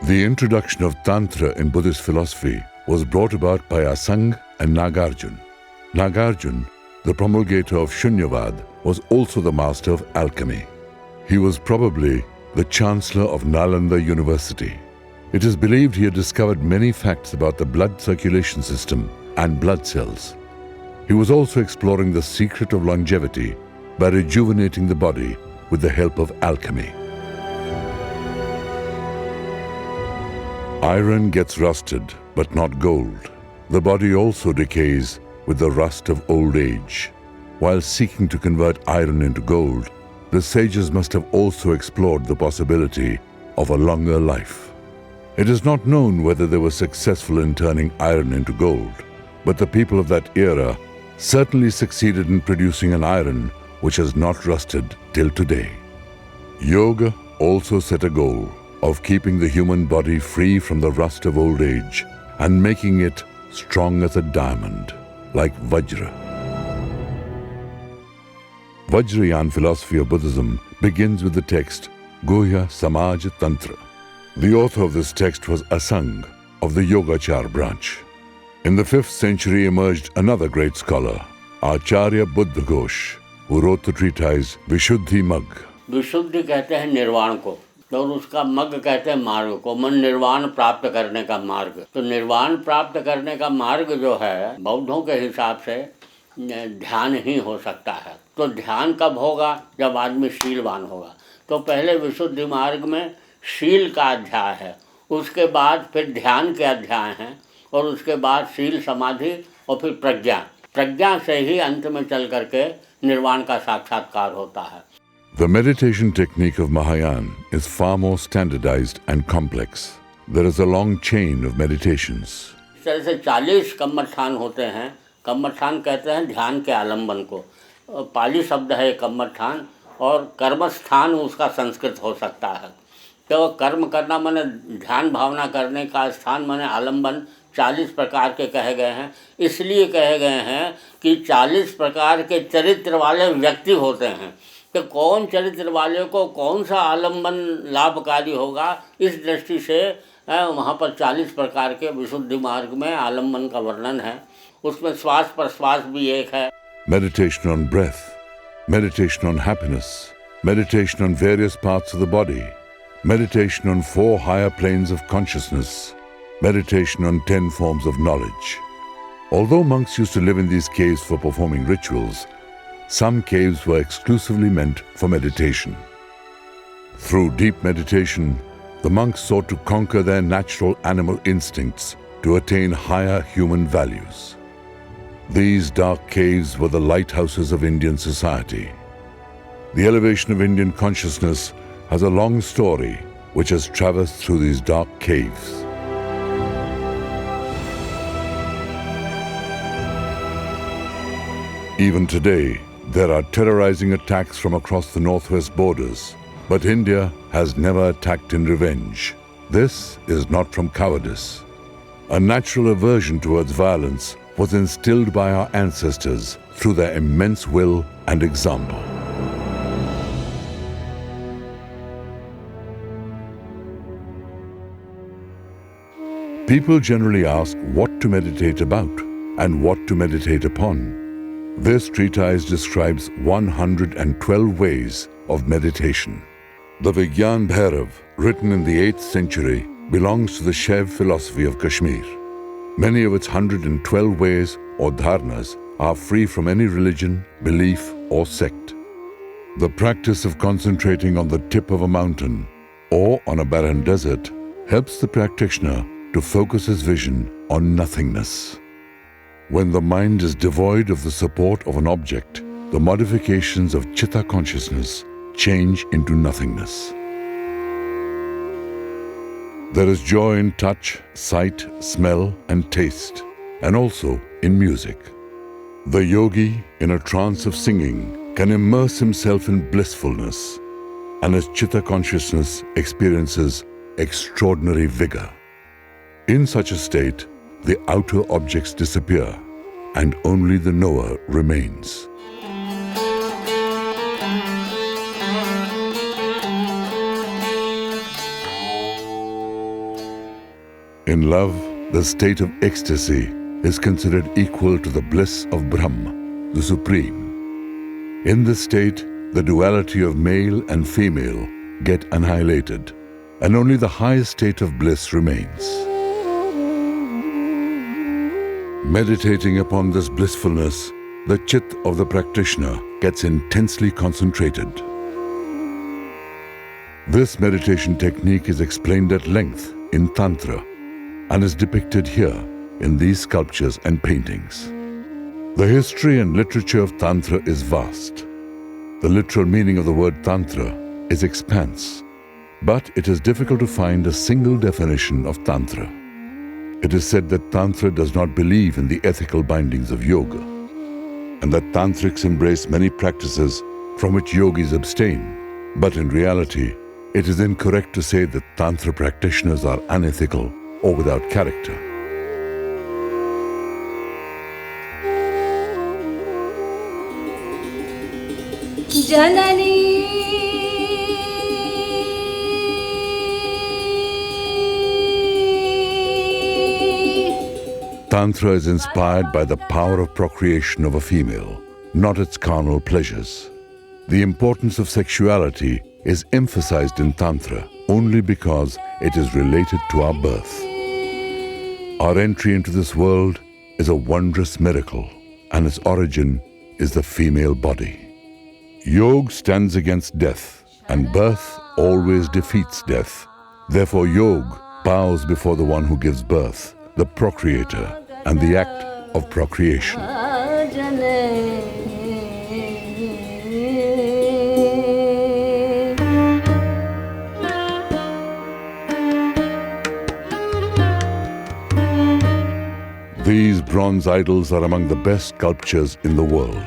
The introduction of Tantra in Buddhist philosophy was brought about by Asang and Nagarjuna. Nagarjuna, the promulgator of Shunyavad, was also the master of alchemy. He was probably the chancellor of Nalanda University. It is believed he had discovered many facts about the blood circulation system and blood cells. He was also exploring the secret of longevity by rejuvenating the body with the help of alchemy. Iron gets rusted, but not gold. The body also decays with the rust of old age. While seeking to convert iron into gold, the sages must have also explored the possibility of a longer life. It is not known whether they were successful in turning iron into gold, but the people of that era certainly succeeded in producing an iron which has not rusted till today. Yoga also set a goal of keeping the human body free from the rust of old age and making it strong as a diamond, like Vajra. Vajrayana philosophy of Buddhism begins with the text Guhya Samaj Tantra. The author of this text was Asang of the Yogachar branch. In the 5th century emerged another great scholar, Acharya Buddha Ghosh, who wrote the treatise Vishuddhi Mag. विशुद्धि कहते हैं निर्वाण को, और उसका मग कहते हैं मार्ग को, मन निर्वाण प्राप्त करने का मार्ग. तो निर्वाण प्राप्त करने का मार्ग जो है बौद्धों के हिसाब से ध्यान ही हो सकता है. तो ध्यान कब होगा? जब आदमी शीलवान होगा. तो पहले विशुद्धि मार्ग में शील का अध्याय है, उसके बाद फिर ध्यान के अध्याय हैं, और उसके बाद शील समाधि और फिर प्रज्ञा. प्रज्ञा से ही अंत में चल करके निर्वाण का साक्षात्कार होता है. The meditation technique of Mahayana is far more standardized and complex. There is a long chain of meditations. इस तरह से 40 कम्मठान होते हैं. कम्मठान कहते हैं ध्यान के आलंबन को. पाली शब्द है कम्मठान, और कर्मस्थान उसका संस्कृत हो सकता है. तो कर्म करना माने ध्यान भावना करने का स्थान माने आलंबन 40 प्रकार के कहे गए हैं. इसलिए कहे गए हैं कि 40 प्रकार के चरित्र वाले व्यक्ति होते हैं. तो कौन चरित्र वाले को कौन सा आलंबन लाभकारी होगा, इस दृष्टि से वहाँ पर 40 प्रकार के विशुद्धि मार्ग में आलंबन का वर्णन है. उसमें श्वास प्रश्वास भी एक है. Meditation on breath, meditation on happiness, meditation on various parts of the body, meditation on 4 higher planes of consciousness, meditation on 10 forms of knowledge. Although monks used to live in these caves for performing rituals, some caves were exclusively meant for meditation. Through deep meditation, the monks sought to conquer their natural animal instincts to attain higher human values. These dark caves were the lighthouses of Indian society. The elevation of Indian consciousness has a long story which has traversed through these dark caves. Even today, there are terrorizing attacks from across the northwest borders, but India has never attacked in revenge. This is not from cowardice. A natural aversion towards violence was instilled by our ancestors through their immense will and example. People generally ask what to meditate about and what to meditate upon. This treatise describes 112 ways of meditation. The Vigyan Bhairav, written in the 8th century, belongs to the Sage philosophy of Kashmir. Many of its 112 ways or dharnas are free from any religion, belief or sect. The practice of concentrating on the tip of a mountain or on a barren desert helps the practitioner to focus his vision on nothingness. When the mind is devoid of the support of an object, the modifications of Chitta Consciousness change into nothingness. There is joy in touch, sight, smell and taste, and also in music. The yogi, in a trance of singing, can immerse himself in blissfulness, and his Chitta Consciousness experiences extraordinary vigor. In such a state, the outer objects disappear, and only the knower remains. In love, the state of ecstasy is considered equal to the bliss of Brahma, the Supreme. In this state, the duality of male and female get annihilated, and only the highest state of bliss remains. Meditating upon this blissfulness, the chit of the practitioner gets intensely concentrated. This meditation technique is explained at length in Tantra and is depicted here in these sculptures and paintings. The history and literature of Tantra is vast. The literal meaning of the word Tantra is expanse, but it is difficult to find a single definition of Tantra. It is said that Tantra does not believe in the ethical bindings of yoga, and that Tantrics embrace many practices from which yogis abstain. But in reality, it is incorrect to say that Tantra practitioners are unethical or without character. Janani Tantra is inspired by the power of procreation of a female, not its carnal pleasures. The importance of sexuality is emphasized in Tantra only because it is related to our birth. Our entry into this world is a wondrous miracle, and its origin is the female body. Yoga stands against death, and birth always defeats death. Therefore, yoga bows before the one who gives birth, the procreator, and the act of procreation. These bronze idols are among the best sculptures in the world.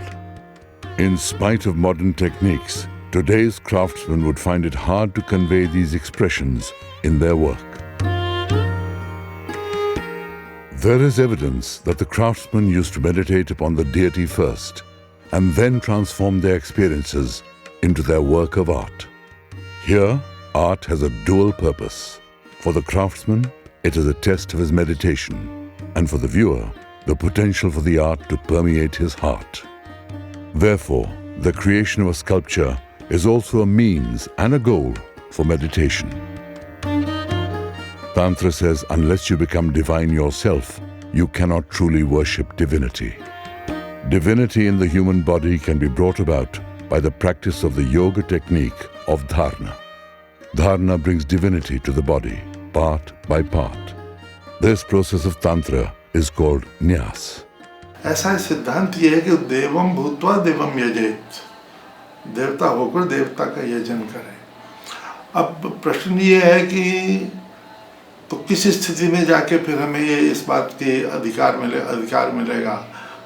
In spite of modern techniques, today's craftsmen would find it hard to convey these expressions in their work. There is evidence that the craftsmen used to meditate upon the deity first and then transform their experiences into their work of art. Here, art has a dual purpose. For the craftsman, it is a test of his meditation, and for the viewer, the potential for the art to permeate his heart. Therefore, the creation of a sculpture is also a means and a goal for meditation. Tantra says, unless you become divine yourself, you cannot truly worship divinity. Divinity in the human body can be brought about by the practice of the yoga technique of dharana. Dharana brings divinity to the body, part by part. This process of Tantra is called nyas. ऐसा सिद्धांत ये है कि देवम भूत्वा देवम यजेत, देवता होकर देवता का यजन करें। अब प्रश्न ये है कि तो किस स्थिति में जाके फिर हमें ये इस बात के अधिकार मिलेगा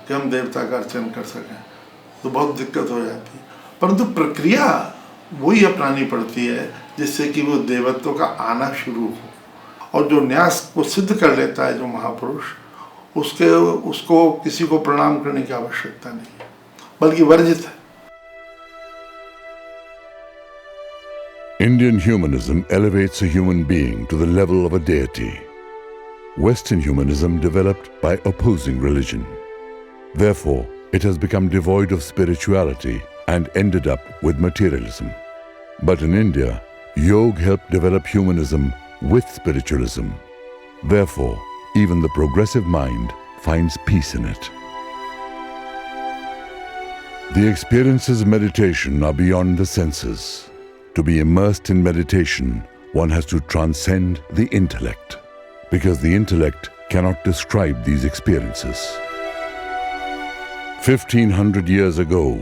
कि हम देवता का अर्चन कर सकें, तो बहुत दिक्कत हो जाती है। परंतु प्रक्रिया वही अपनानी पड़ती है जिससे कि वो देवत्व का आना शुरू हो, और जो न्यास को सिद्ध कर लेता है जो महापुरुष, उसको किसी को प्रणाम करने की आवश्यकता नहीं है, बल्कि वर्जित है। Indian humanism elevates a human being to the level of a deity. Western humanism developed by opposing religion. Therefore, it has become devoid of spirituality and ended up with materialism. But in India, Yoga helped develop humanism with spiritualism. Therefore, even the progressive mind finds peace in it. The experiences of meditation are beyond the senses. To be immersed in meditation, one has to transcend the intellect, because the intellect cannot describe these experiences. 1500 years ago,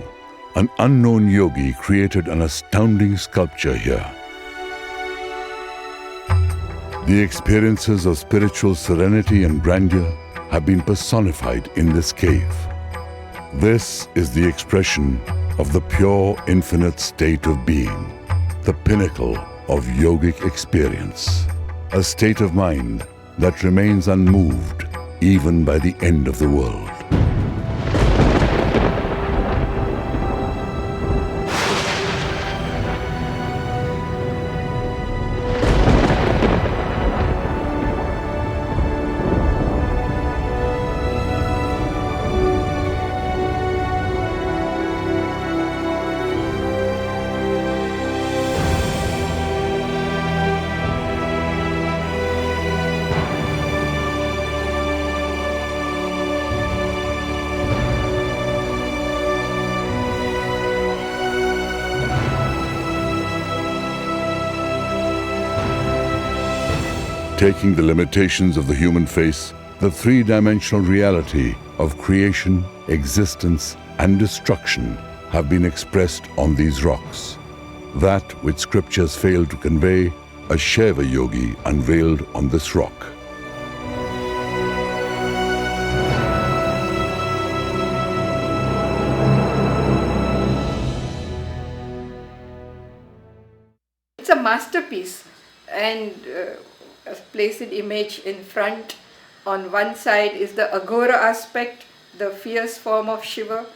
an unknown yogi created an astounding sculpture here. The experiences of spiritual serenity and grandeur have been personified in this cave. This is the expression of the pure infinite state of being, the pinnacle of yogic experience, a state of mind that remains unmoved even by the end of the world. Taking the limitations of the human face, the three-dimensional reality of creation, existence, and destruction have been expressed on these rocks. That which scriptures failed to convey, a Shaiva yogi unveiled on this rock. It's a masterpiece, and a placed image in front. On one side is the Agora aspect, the fierce form of Shiva.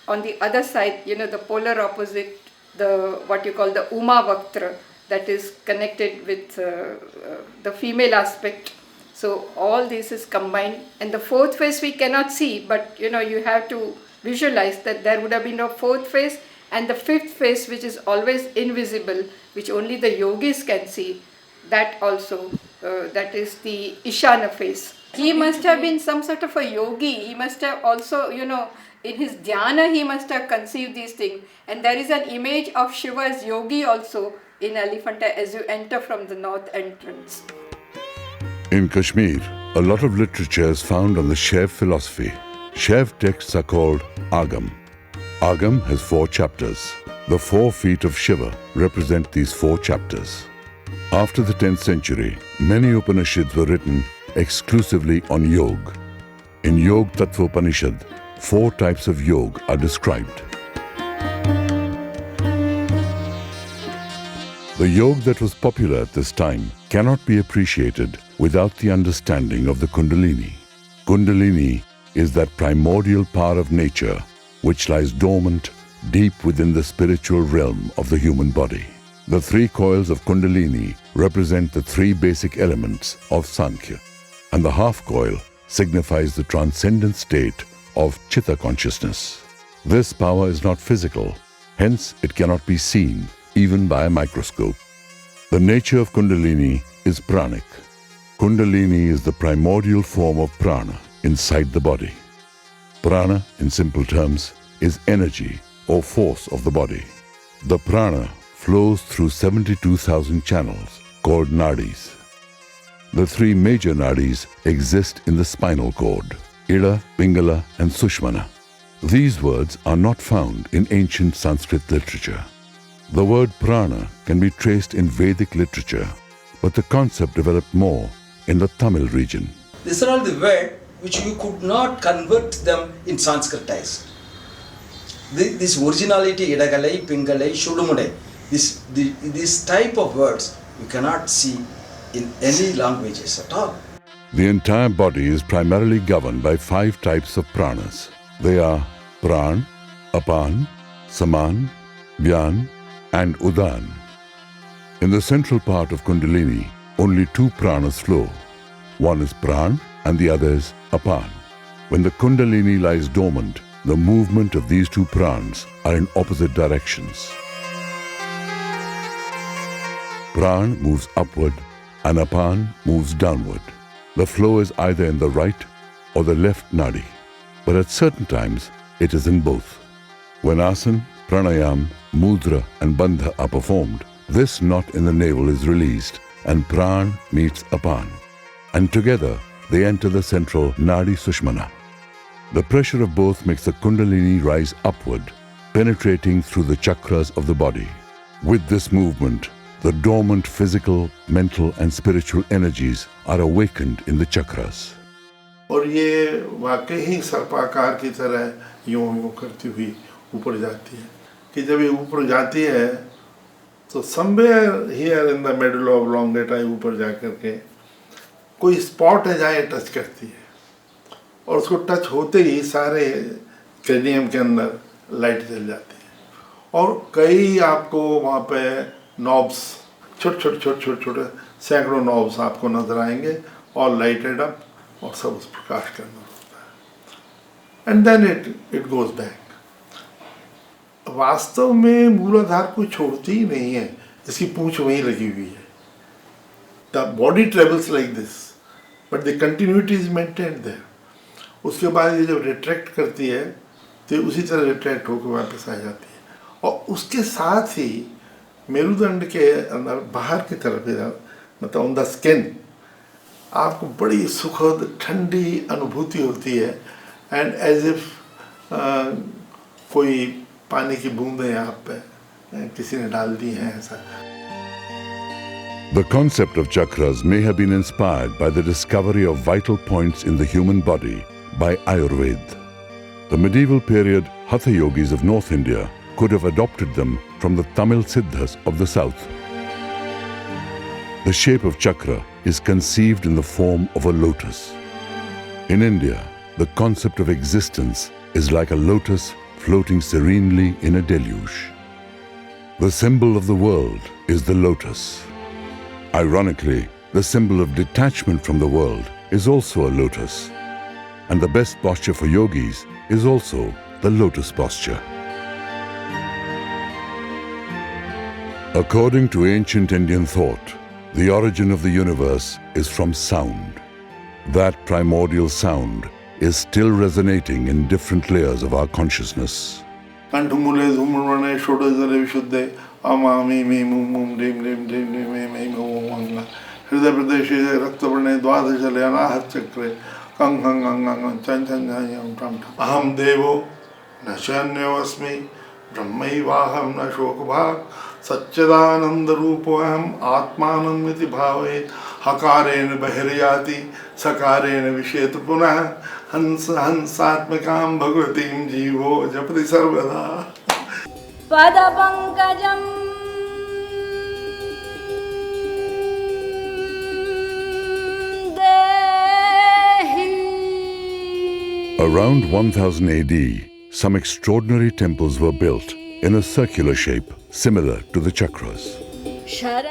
On the other side, the polar opposite, the what you call the Uma Vaktra, that is connected with the female aspect. So all this is combined, and the fourth face we cannot see, but you have to visualize that there would have been a fourth face and the fifth face, which is always invisible, which only the yogis can see. That also, that is the Ishana face. He must have been some sort of a yogi. He must have also, in his dhyana, he must have conceived these things. And there is an image of Shiva as yogi also in Elephanta as you enter from the north entrance. In Kashmir, a lot of literature is found on the Shaiv philosophy. Shaiv texts are called Agam. Agam has 4 chapters. The 4 feet of Shiva represent these 4 chapters. After the 10th century, many Upanishads were written exclusively on yoga. In Yog Tattva Upanishad, 4 types of yoga are described. The yoga that was popular at this time cannot be appreciated without the understanding of the Kundalini. Kundalini is that primordial power of nature which lies dormant deep within the spiritual realm of the human body. The 3 coils of Kundalini represent the 3 basic elements of Sankhya, and the half coil signifies the transcendent state of Chitta Consciousness. This power is not physical, hence it cannot be seen even by a microscope. The nature of Kundalini is pranic. Kundalini is the primordial form of prana inside the body. Prana, in simple terms, is energy or force of the body. The prana flows through 72,000 channels called nadis. The 3 major nadis exist in the spinal cord, Ida, Pingala and Sushmana. These words are not found in ancient Sanskrit literature. The word prana can be traced in Vedic literature, but the concept developed more in the Tamil region. These are all the words which you could not convert them in Sanskritized. This originality, Idagalai, Pingalai, Shudumudai, this type of words you cannot see in any languages at all. The entire body is primarily governed by 5 types of pranas. They are Pran, Apan, Saman, Vyan and Udan. In the central part of Kundalini, only 2 pranas flow. One is Pran and the other is Apan. When the Kundalini lies dormant, the movement of these 2 prans are in opposite directions. Pran moves upward and Apan moves downward. The flow is either in the right or the left nadi, but at certain times it is in both. When asana, pranayam, mudra and bandha are performed, this knot in the navel is released and pran meets apan, and together they enter the central nadi sushmana. The pressure of both makes the kundalini rise upward, penetrating through the chakras of the body. With this movement, the dormant physical, mental and spiritual energies are awakened in the chakras. और ये वाकई ही सर्पाकार की तरह यूं यूं करती हुई ऊपर जाती है कि जब ये ऊपर जाती है तो somewhere here in the middle of elongate ऊपर जा करके कोई स्पॉट है जहाँ ये टच करती है और उसको टच होते ही सारे क्रेनियम के अंदर लाइट जल जाती है और कई आपको वहाँ पे नॉब्स छोटे छोटे सैकड़ों नॉब्स आपको नजर आएंगे और लाइटेड अप और सब उस प्रकाश के अंदर होता है and then it goes back. वास्तव में मूलाधार कोई छोड़ती ही नहीं है, इसकी पूंछ वहीं लगी हुई है। The body travels like this but the continuity is maintained there. उसके बाद ये जब रिट्रैक्ट करती है तो उसी तरह रिट्रैक्ट होकर वापस आ जाती है और उसके साथ ही मेरुदंड के अंदर बाहर की तरफ मतलब ऑन द स्किन आपको बड़ी सुखद ठंडी अनुभूति होती है एंड एज इफ कोई पानी की बूंदें आप पे किसी ने डाल दी हैं ऐसा। The concept of chakras may have been inspired by the discovery of vital points in the human body by Ayurveda. The medieval period Hatha Yogis of North India could have adopted them from the Tamil Siddhas of the south. The shape of chakra is conceived in the form of a lotus. In India, the concept of existence is like a lotus floating serenely in a deluge. The symbol of the world is the lotus. Ironically, the symbol of detachment from the world is also a lotus. And the best posture for yogis is also the lotus posture. According to ancient Indian thought, the origin of the universe is from sound. That primordial sound is still resonating in different layers of our consciousness. कंठमूले धूम्रवर्णे षोडशधरे विशुद्धे अमामि मे मुम ड्रीम ड्रीम ड्रीम ड्रीम मे मे हृदय प्रदेशे रक्तवर्णे द्वादशले अनाहत चक्रे कंग कंग कंग चं चं चं अहम देवो न चान्योऽस्मि ब्रह्मैवाहं न शोकभाक् सच्चिदानंद रूपोऽहम् आत्मानमिति भावयेत् हकारेण बहिर्याति सकारेण विशेत पुनः हंस हंसात्मकां भगवतीं जीवो जपति सर्वदा। पदपङ्कजं देहि। Around 1000 AD, some extraordinary temples were built in a circular shape similar to the chakras.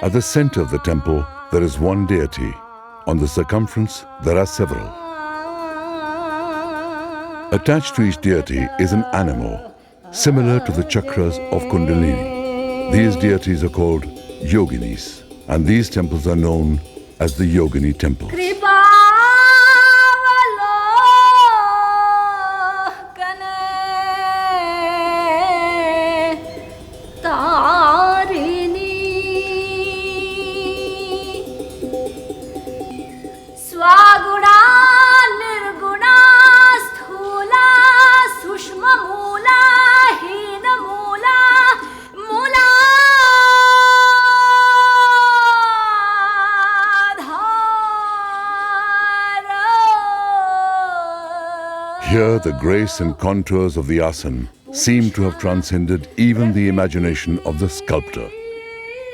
At the center of the temple, there is one deity. On the circumference, there are several. Attached to each deity is an animal, similar to the chakras of Kundalini. These deities are called Yoginis, and these temples are known as the Yogini Temples. Here, the grace and contours of the asana seem to have transcended even the imagination of the sculptor.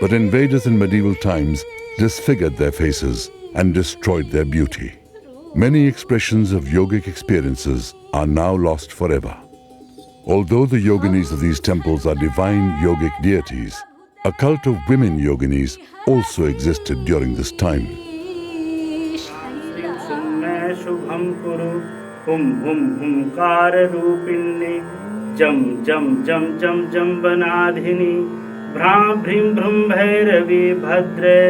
But invaders in medieval times disfigured their faces and destroyed their beauty. Many expressions of yogic experiences are now lost forever. Although the yoginis of these temples are divine yogic deities, a cult of women yoginis also existed during this time. हुम हुम हुंकार रूपिणी जम जम जम जम जम बनाधिनी भ्रां भ्रीं भ्रूं भैरवी भद्रे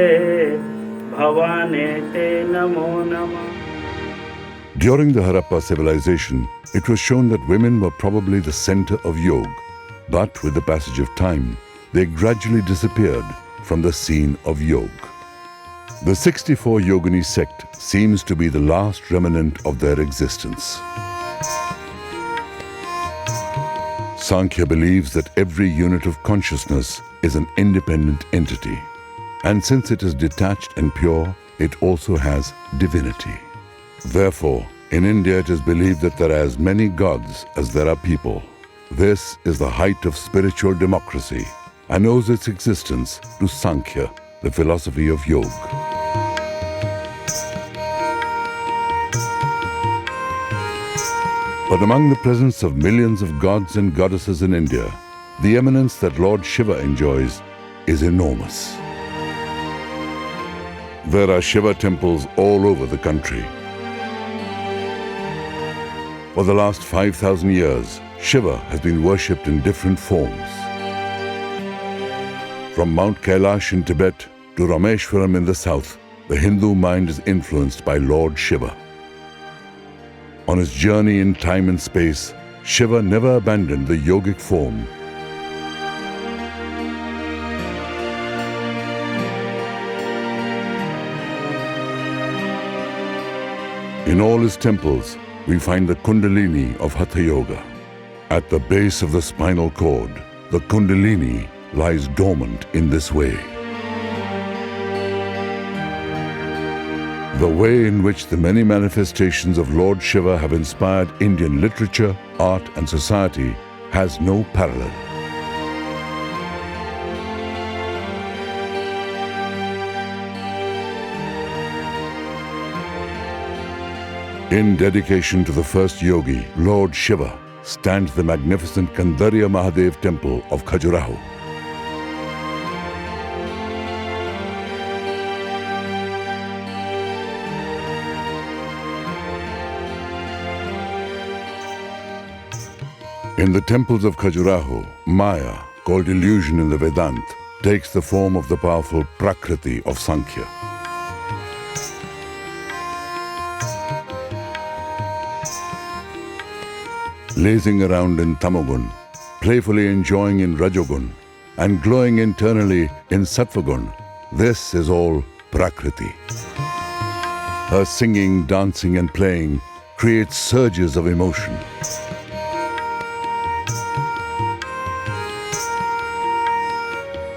भवाने ते नमो नमः. During the Harappa Civilization, it was shown that women were probably the center of yoga, but with the passage of time, they gradually disappeared from the scene of yoga. The 64 Yogini sect seems to be the last remnant of their existence. Sankhya believes that every unit of consciousness is an independent entity, and since it is detached and pure, it also has divinity. Therefore, in India it is believed that there are as many gods as there are people. This is the height of spiritual democracy and owes its existence to Sankhya, the philosophy of yoga. But among the presence of millions of gods and goddesses in India, the eminence that Lord Shiva enjoys is enormous. There are Shiva temples all over the country. For the last 5,000 years, Shiva has been worshipped in different forms. From Mount Kailash in Tibet to Rameshwaram in the south, the Hindu mind is influenced by Lord Shiva. On his journey in time and space, Shiva never abandoned the yogic form. In all his temples, we find the Kundalini of Hatha Yoga. At the base of the spinal cord, the Kundalini lies dormant in this way. The way in which the many manifestations of Lord Shiva have inspired Indian literature, art and society has no parallel. In dedication to the first yogi, Lord Shiva, stands the magnificent Kandarya Mahadev temple of Khajuraho. In the temples of Khajuraho, Maya, called illusion in the Vedanta, takes the form of the powerful Prakriti of Sankhya. Lazing around in Tamogun, playfully enjoying in Rajogun, and glowing internally in Sattvagun, this is all Prakriti. Her singing, dancing and playing creates surges of emotion.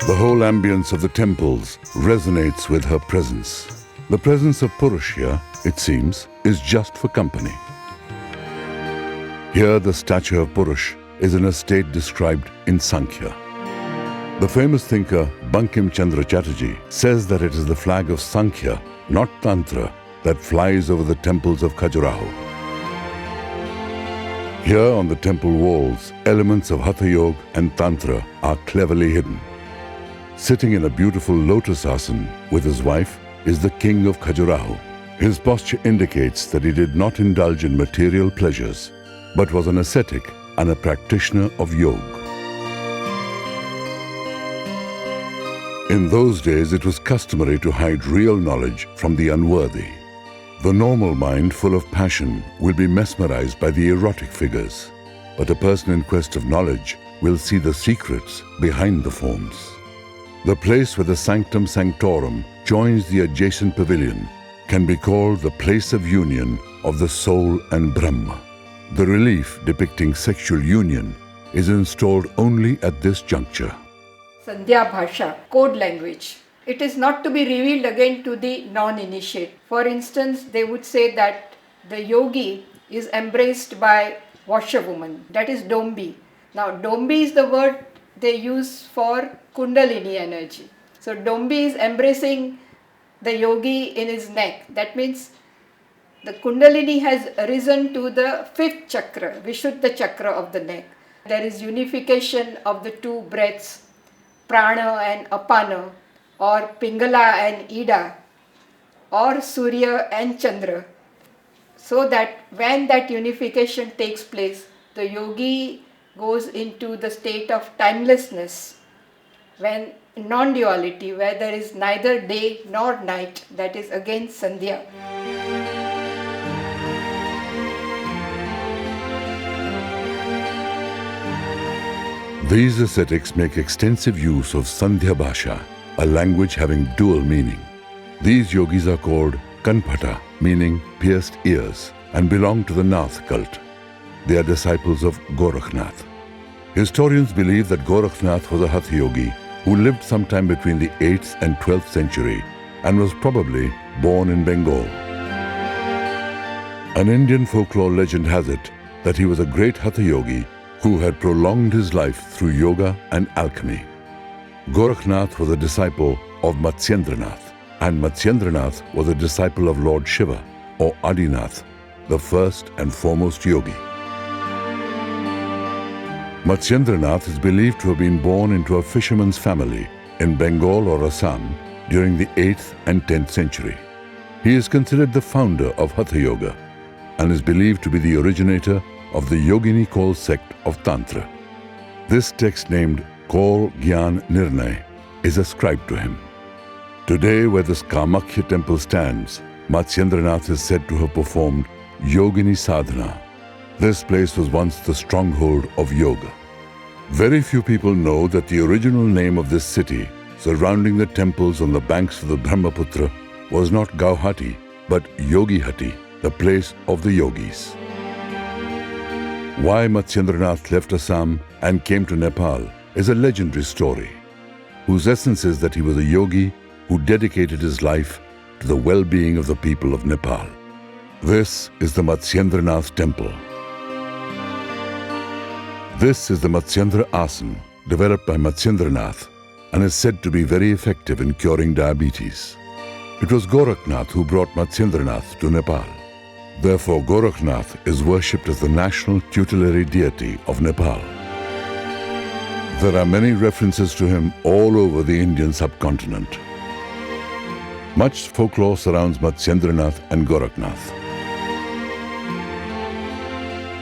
The whole ambience of the temples resonates with her presence. The presence of Purush here, it seems, is just for company. Here the statue of Purush is in a state described in Sankhya. The famous thinker Bankim Chandra Chatterjee says that it is the flag of Sankhya, not Tantra, that flies over the temples of Khajuraho. Here on the temple walls, elements of Hatha Yoga and Tantra are cleverly hidden. Sitting in a beautiful lotus asana with his wife is the king of Khajuraho. His posture indicates that he did not indulge in material pleasures, but was an ascetic and a practitioner of yoga. In those days, it was customary to hide real knowledge from the unworthy. The normal mind, full of passion, will be mesmerized by the erotic figures, but a person in quest of knowledge will see the secrets behind the forms. The place where the sanctum sanctorum joins the adjacent pavilion can be called the place of union of the soul and Brahma. The relief depicting sexual union is installed only at this juncture. Sandhya Bhasha, code language. It is not to be revealed again to the non-initiate. For instance, they would say that the yogi is embraced by washerwoman, that is Dombi. Now, Dombi is the word they use for Kundalini energy. So, Dombi is embracing the yogi in his neck. That means the Kundalini has risen to the fifth chakra, Vishuddha chakra of the neck. There is unification of the two breaths, Prana and Apana, or Pingala and Ida, or Surya and Chandra. So that when that unification takes place, the yogi goes into the state of timelessness when non-duality, where there is neither day nor night, that is again Sandhya. These ascetics make extensive use of Sandhya Bhasha, a language having dual meaning. These yogis are called Kanphata, meaning pierced ears, and belong to the Nath cult. They are disciples of Gorakhnath. Historians believe that Gorakhnath was a Hatha yogi who lived sometime between the 8th and 12th century and was probably born in Bengal. An Indian folklore legend has it that he was a great Hatha yogi who had prolonged his life through yoga and alchemy. Gorakhnath was a disciple of Matsyendranath, and Matsyendranath was a disciple of Lord Shiva, or Adinath, the first and foremost yogi. Matsyendranath is believed to have been born into a fisherman's family in Bengal or Assam during the 8th and 10th century. He is considered the founder of Hatha Yoga and is believed to be the originator of the Yogini Kol sect of Tantra. This text named Kol Gyan Nirnay is ascribed to him. Today, where the Samkhya Temple stands, Matsyendranath is said to have performed Yogini Sadhana. This place was once the stronghold of yoga. Very few people know that the original name of this city, surrounding the temples on the banks of the Brahmaputra, was not Gauhati, but Yogihati, the place of the yogis. Why Matsyendranath left Assam and came to Nepal is a legendary story, whose essence is that he was a yogi who dedicated his life to the well-being of the people of Nepal. This is the Matsyendranath Temple. This is the Matsyendra Asan, developed by Matsyendranath, and is said to be very effective in curing diabetes. It was Gorakhnath who brought Matsyendranath to Nepal. Therefore, Gorakhnath is worshipped as the national tutelary deity of Nepal. There are many references to him all over the Indian subcontinent. Much folklore surrounds Matsyendranath and Gorakhnath.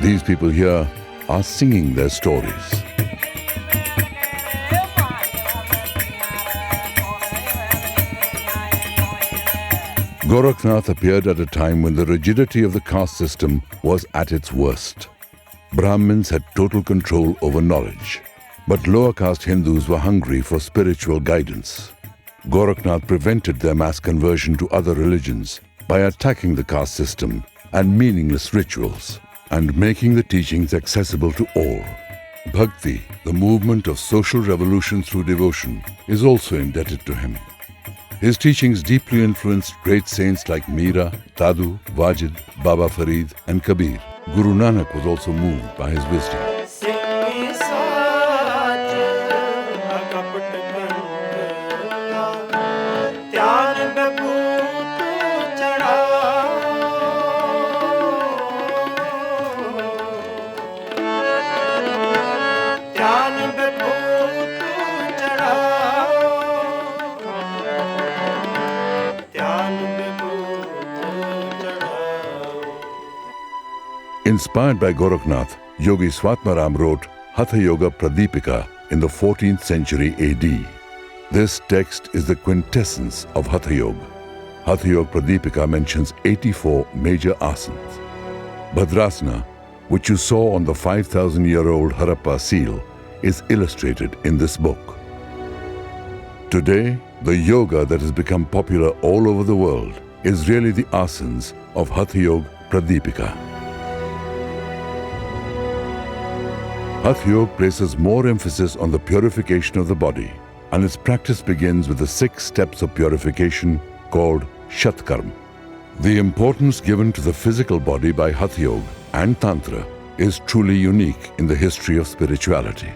These people here are singing their stories. Gorakhnath appeared at a time when the rigidity of the caste system was at its worst. Brahmins had total control over knowledge, but lower caste Hindus were hungry for spiritual guidance. Gorakhnath prevented their mass conversion to other religions by attacking the caste system and meaningless rituals, and making the teachings accessible to all. Bhakti, the movement of social revolution through devotion, is also indebted to him. His teachings deeply influenced great saints like Meera, Tadu, Wajid, Baba Farid, and Kabir. Guru Nanak was also moved by his wisdom. Inspired by Gorakhnath, Yogi Swatmaram wrote Hatha Yoga Pradipika in the 14th century AD. This text is the quintessence of Hatha Yoga. Hatha Yoga Pradipika mentions 84 major asanas. Bhadrasana, which you saw on the 5,000-year-old Harappa seal, is illustrated in this book. Today, the yoga that has become popular all over the world is really the asanas of Hatha Yoga Pradipika. Hatha Yoga places more emphasis on the purification of the body, and its practice begins with the 6 steps of purification called Shatkarma. The importance given to the physical body by Hatha Yoga and Tantra is truly unique in the history of spirituality.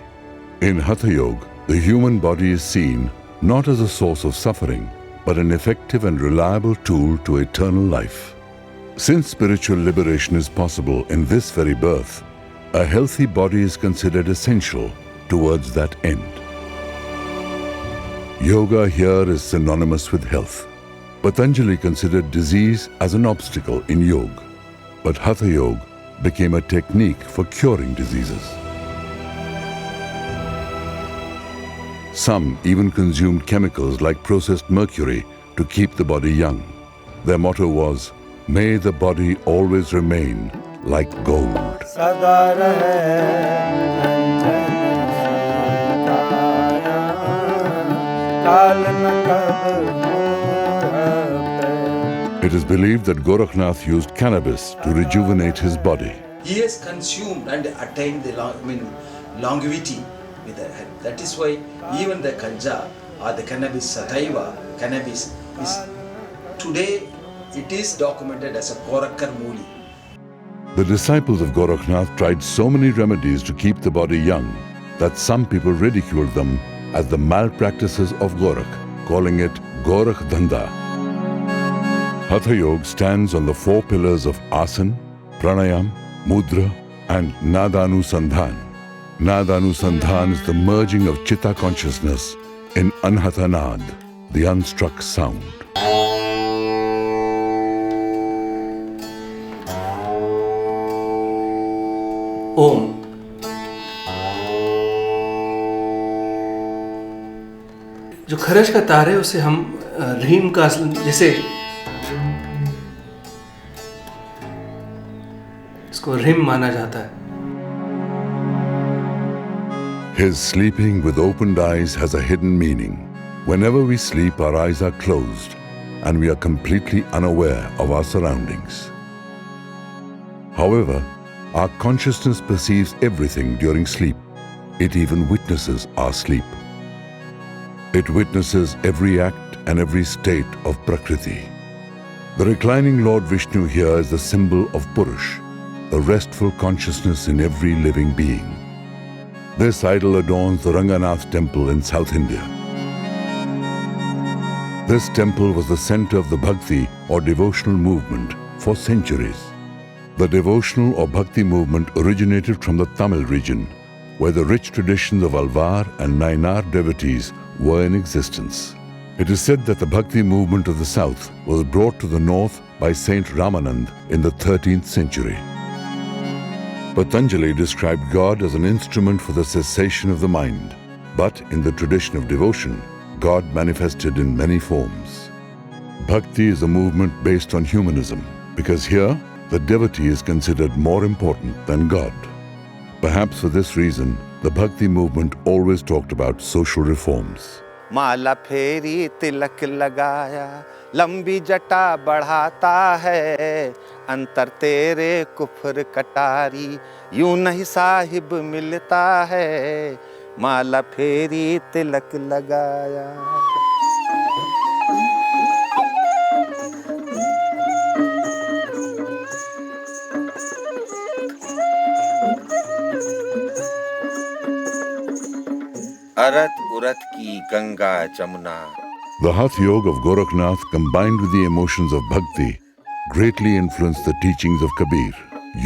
In Hatha Yoga, the human body is seen not as a source of suffering, but an effective and reliable tool to eternal life. Since spiritual liberation is possible in this very birth, a healthy body is considered essential towards that end. Yoga here is synonymous with health. Patanjali considered disease as an obstacle in yoga, but Hatha Yoga became a technique for curing diseases. Some even consumed chemicals like processed mercury to keep the body young. Their motto was, "May the body always remain like gold." It is believed that Gorakhnath used cannabis to rejuvenate his body. He has consumed and attained the longevity with the herb. That is why even the ganja or the cannabis sativa, cannabis is today it is documented as a Gorakhar Muli. The disciples of Gorakhnath tried so many remedies to keep the body young that some people ridiculed them as the malpractices of Gorakh, calling it Gorakh Dhanda. Hatha Yoga stands on the four pillars of Asan, Pranayam, Mudra and Nadanusandhan. Nadanusandhan is the merging of Chitta Consciousness in Anhata Nad, the unstruck sound. ओम। जो खरज का तार है उसे हम रीम का जैसे इसको rim माना जाता है। His sleeping with opened eyes has a hidden meaning. Whenever we sleep, our eyes are closed and we are completely unaware of our surroundings. However, our consciousness perceives everything during sleep. It even witnesses our sleep. It witnesses every act and every state of Prakriti. The reclining Lord Vishnu here is the symbol of Purush, a restful consciousness in every living being. This idol adorns the Ranganatha Temple in South India. This temple was the center of the Bhakti or devotional movement for centuries. The devotional or Bhakti movement originated from the Tamil region, where the rich traditions of Alvar and Nayanar devotees were in existence. It is said that the Bhakti movement of the south was brought to the north by Saint Ramanand in the 13th century. Patanjali described God as an instrument for the cessation of the mind, but in the tradition of devotion, God manifested in many forms. Bhakti is a movement based on humanism, because here, the devotee is considered more important than God. Perhaps for this reason, the Bhakti movement always talked about social reforms. माला फेरी तिलक लगाया लंबी जटा बढ़ाता है अंतर तेरे कुफर कटारी यूं नहीं साहिब मिलता है माला फेरी तिलक लगाया। अरत उरत की Ganga Jamuna. The Hatha Yoga of Gorakhnath, combined with the emotions of Bhakti, greatly influenced the teachings of Kabir.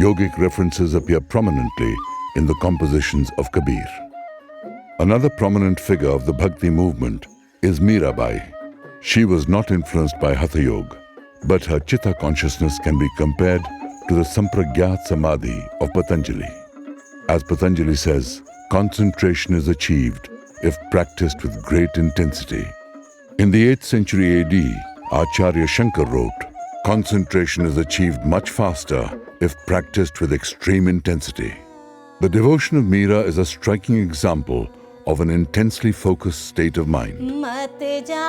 Yogic references appear prominently in the compositions of Kabir. Another prominent figure of the Bhakti movement is Mirabai. She was not influenced by Hatha Yoga, but her Chitta Consciousness can be compared to the Sampragyat Samadhi of Patanjali. As Patanjali says, concentration is achieved if practiced with great intensity. In the 8th century AD, Acharya Shankar wrote, concentration is achieved much faster if practiced with extreme intensity. The devotion of Meera is a striking example of an intensely focused state of mind. मत जा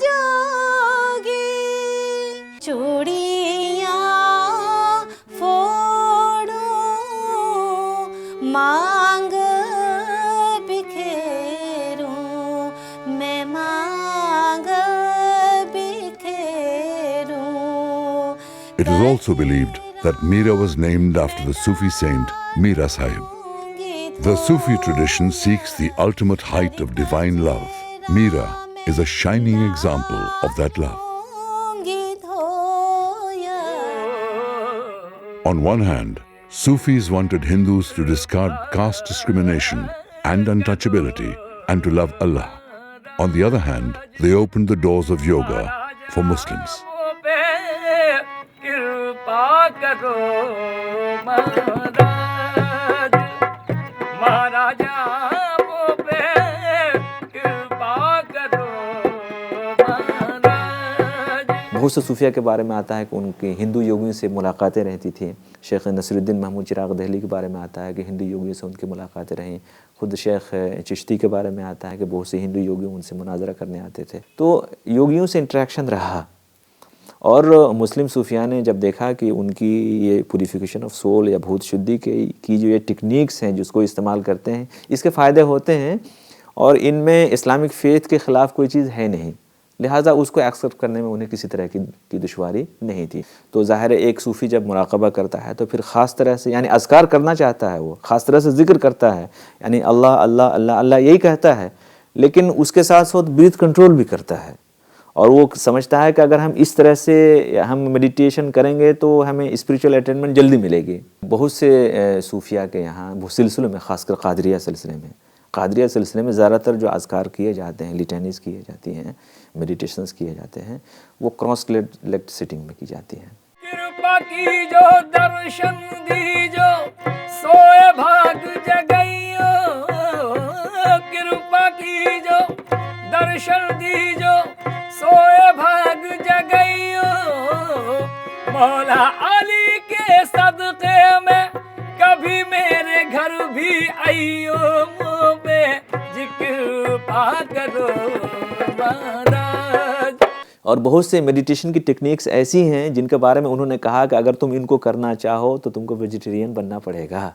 जोगी चूड़ियाँ फोड़ो मांग बिखेरो मैं मांग बिखेरो। It is also believed that Meera was named after the Sufi saint Meera Sahib. The Sufi tradition seeks the ultimate height of divine love. Meera is a shining example of that love. On one hand, Sufis wanted Hindus to discard caste discrimination and untouchability and to love Allah. On the other hand, they opened the doors of yoga for Muslims. बहुत से सूफिया के बारे में आता है कि उनकी हिंदू योगियों से मुलाकातें रहती थी। शेख नसरुद्दीन महमूद चिराग दहली के बारे में आता है कि हिंदू योगियों से उनकी मुलाकातें रहीं। खुद शेख चिश्ती के बारे में आता है कि बहुत से हिंदू योगी उनसे मुनाजरा करने आते थे। तो योगियों से इंटरेक्शन रहा। और मुस्लिम सूफिया ने जब देखा कि उनकी ये प्यूरिफिकेशन ऑफ सोल या भूत शुद्धि की जो ये टेक्निक्स हैं जिसको इस्तेमाल करते हैं, इसके फ़ायदे होते हैं और इनमें इस्लामिक फ़ेथ के ख़िलाफ़ कोई चीज़ है नहीं, लिहाजा उसको एक्सेप्ट करने में उन्हें किसी तरह की दुश्वारी नहीं थी। तो ज़ाहिर है एक सूफ़ी जब मुराक़बा करता है तो फिर ख़ास तरह से यानी अज़कार करना चाहता है, वो ख़ास तरह से ज़िक्र करता है, यानी अल्लाह अल्लाह अल्लाह अल्लाह यही कहता है, लेकिन उसके साथ साथ ब्रीथ कंट्रोल भी करता है। और वो समझता है कि अगर हम इस तरह से हम मेडिटेशन करेंगे तो हमें स्पिरिचुअल अटेनमेंट जल्दी मिलेगी। बहुत से सूफिया के यहाँ सिलसिलों में, ख़ासकर कादरिया सिलसिले में ज़्यादातर जो अज़कार किए जाते हैं, लिटैनीज़ किए जाती हैं, मेडिटेशंस किए जाते हैं, वो क्रॉस लेग्ड सिटिंग में की जाती हैं। कृपा की जो दर्शन दी जो सोए भाग जगइयो, कृपा की जो दर्शन दी जो सोए भाग जगइयो, मौला अली के सदक़े में कभी मेरे घर भी आइयो, मुझे जिक्र पा करो महाराज। और बहुत से मेडिटेशन की टेक्निक्स ऐसी हैं जिनके बारे में उन्होंने कहा कि अगर तुम इनको करना चाहो तो तुमको वेजिटेरियन बनना पड़ेगा।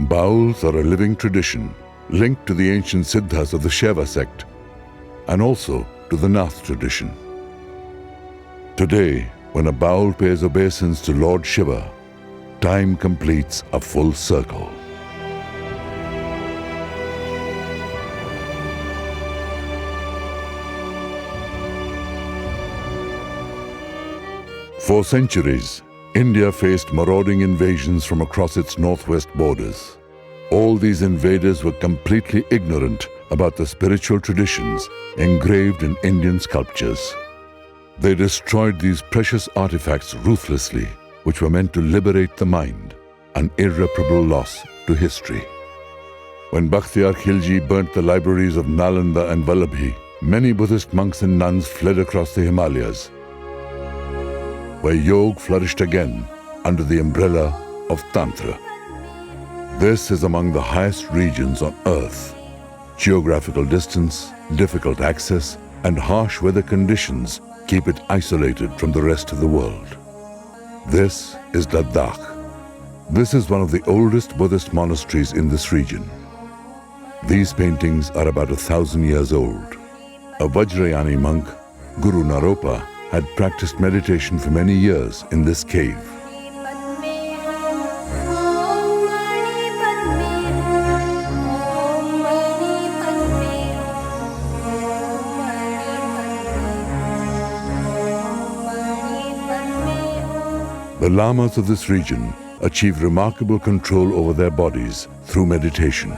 Bowls are a living tradition linked to the ancient Siddhas of the Shaiva sect and also to the Nath tradition. Today, when a bowl pays obeisance to Lord Shiva, time completes a full circle. For centuries, India faced marauding invasions from across its northwest borders. All these invaders were completely ignorant about the spiritual traditions engraved in Indian sculptures. They destroyed these precious artifacts ruthlessly, which were meant to liberate the mind, an irreparable loss to history. When Bakhtiyar Khilji burnt the libraries of Nalanda and Vallabhi, many Buddhist monks and nuns fled across the Himalayas, where yoga flourished again under the umbrella of Tantra. This is among the highest regions on earth. Geographical distance, difficult access, and harsh weather conditions keep it isolated from the rest of the world. This is Ladakh. This is one of the oldest Buddhist monasteries in this region. These paintings are about 1,000 years old. A Vajrayani monk, Guru Naropa, had practiced meditation for many years in this cave. The lamas of this region achieve remarkable control over their bodies through meditation.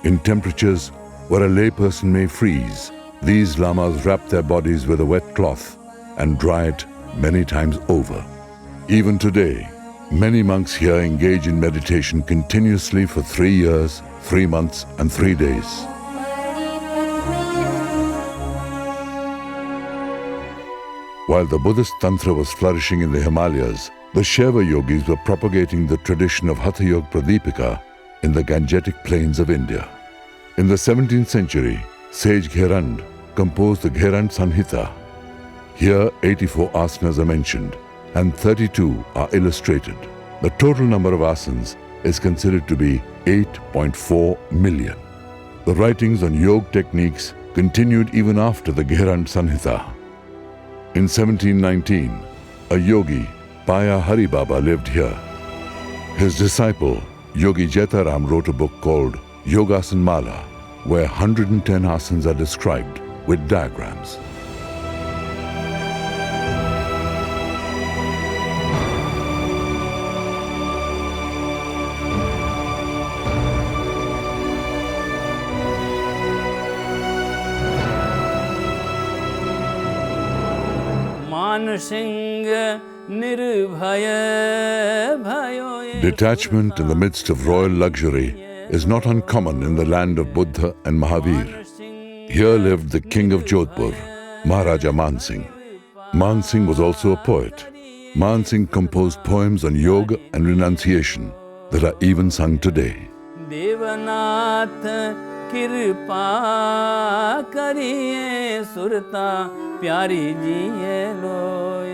In temperatures where a layperson may freeze, these lamas wrap their bodies with a wet cloth and dry it many times over. Even today, many monks here engage in meditation continuously for 3 years, 3 months, and 3 days. While the Buddhist Tantra was flourishing in the Himalayas, the Shaiva yogis were propagating the tradition of Hatha Yoga Pradipika in the Gangetic plains of India. In the 17th century, Sage Gherand composed the Gherand Sanhita. Here, 84 asanas are mentioned, and 32 are illustrated. The total number of asanas is considered to be 8.4 million. The writings on yoga techniques continued even after the Gherand Sanhita. In 1719, a yogi, Paya Hari Baba, lived here. His disciple, Yogi Jetaram, wrote a book called Yogasan Mala, where 110 asanas are described with diagrams. Detachment in the midst of royal luxury is not uncommon in the land of Buddha and Mahavir. Here lived the king of Jodhpur, Maharaja Man Singh. Man Singh was also a poet. Man Singh composed poems on yoga and renunciation that are even sung today. कृपा करिए सुरता प्यारी जिए लोय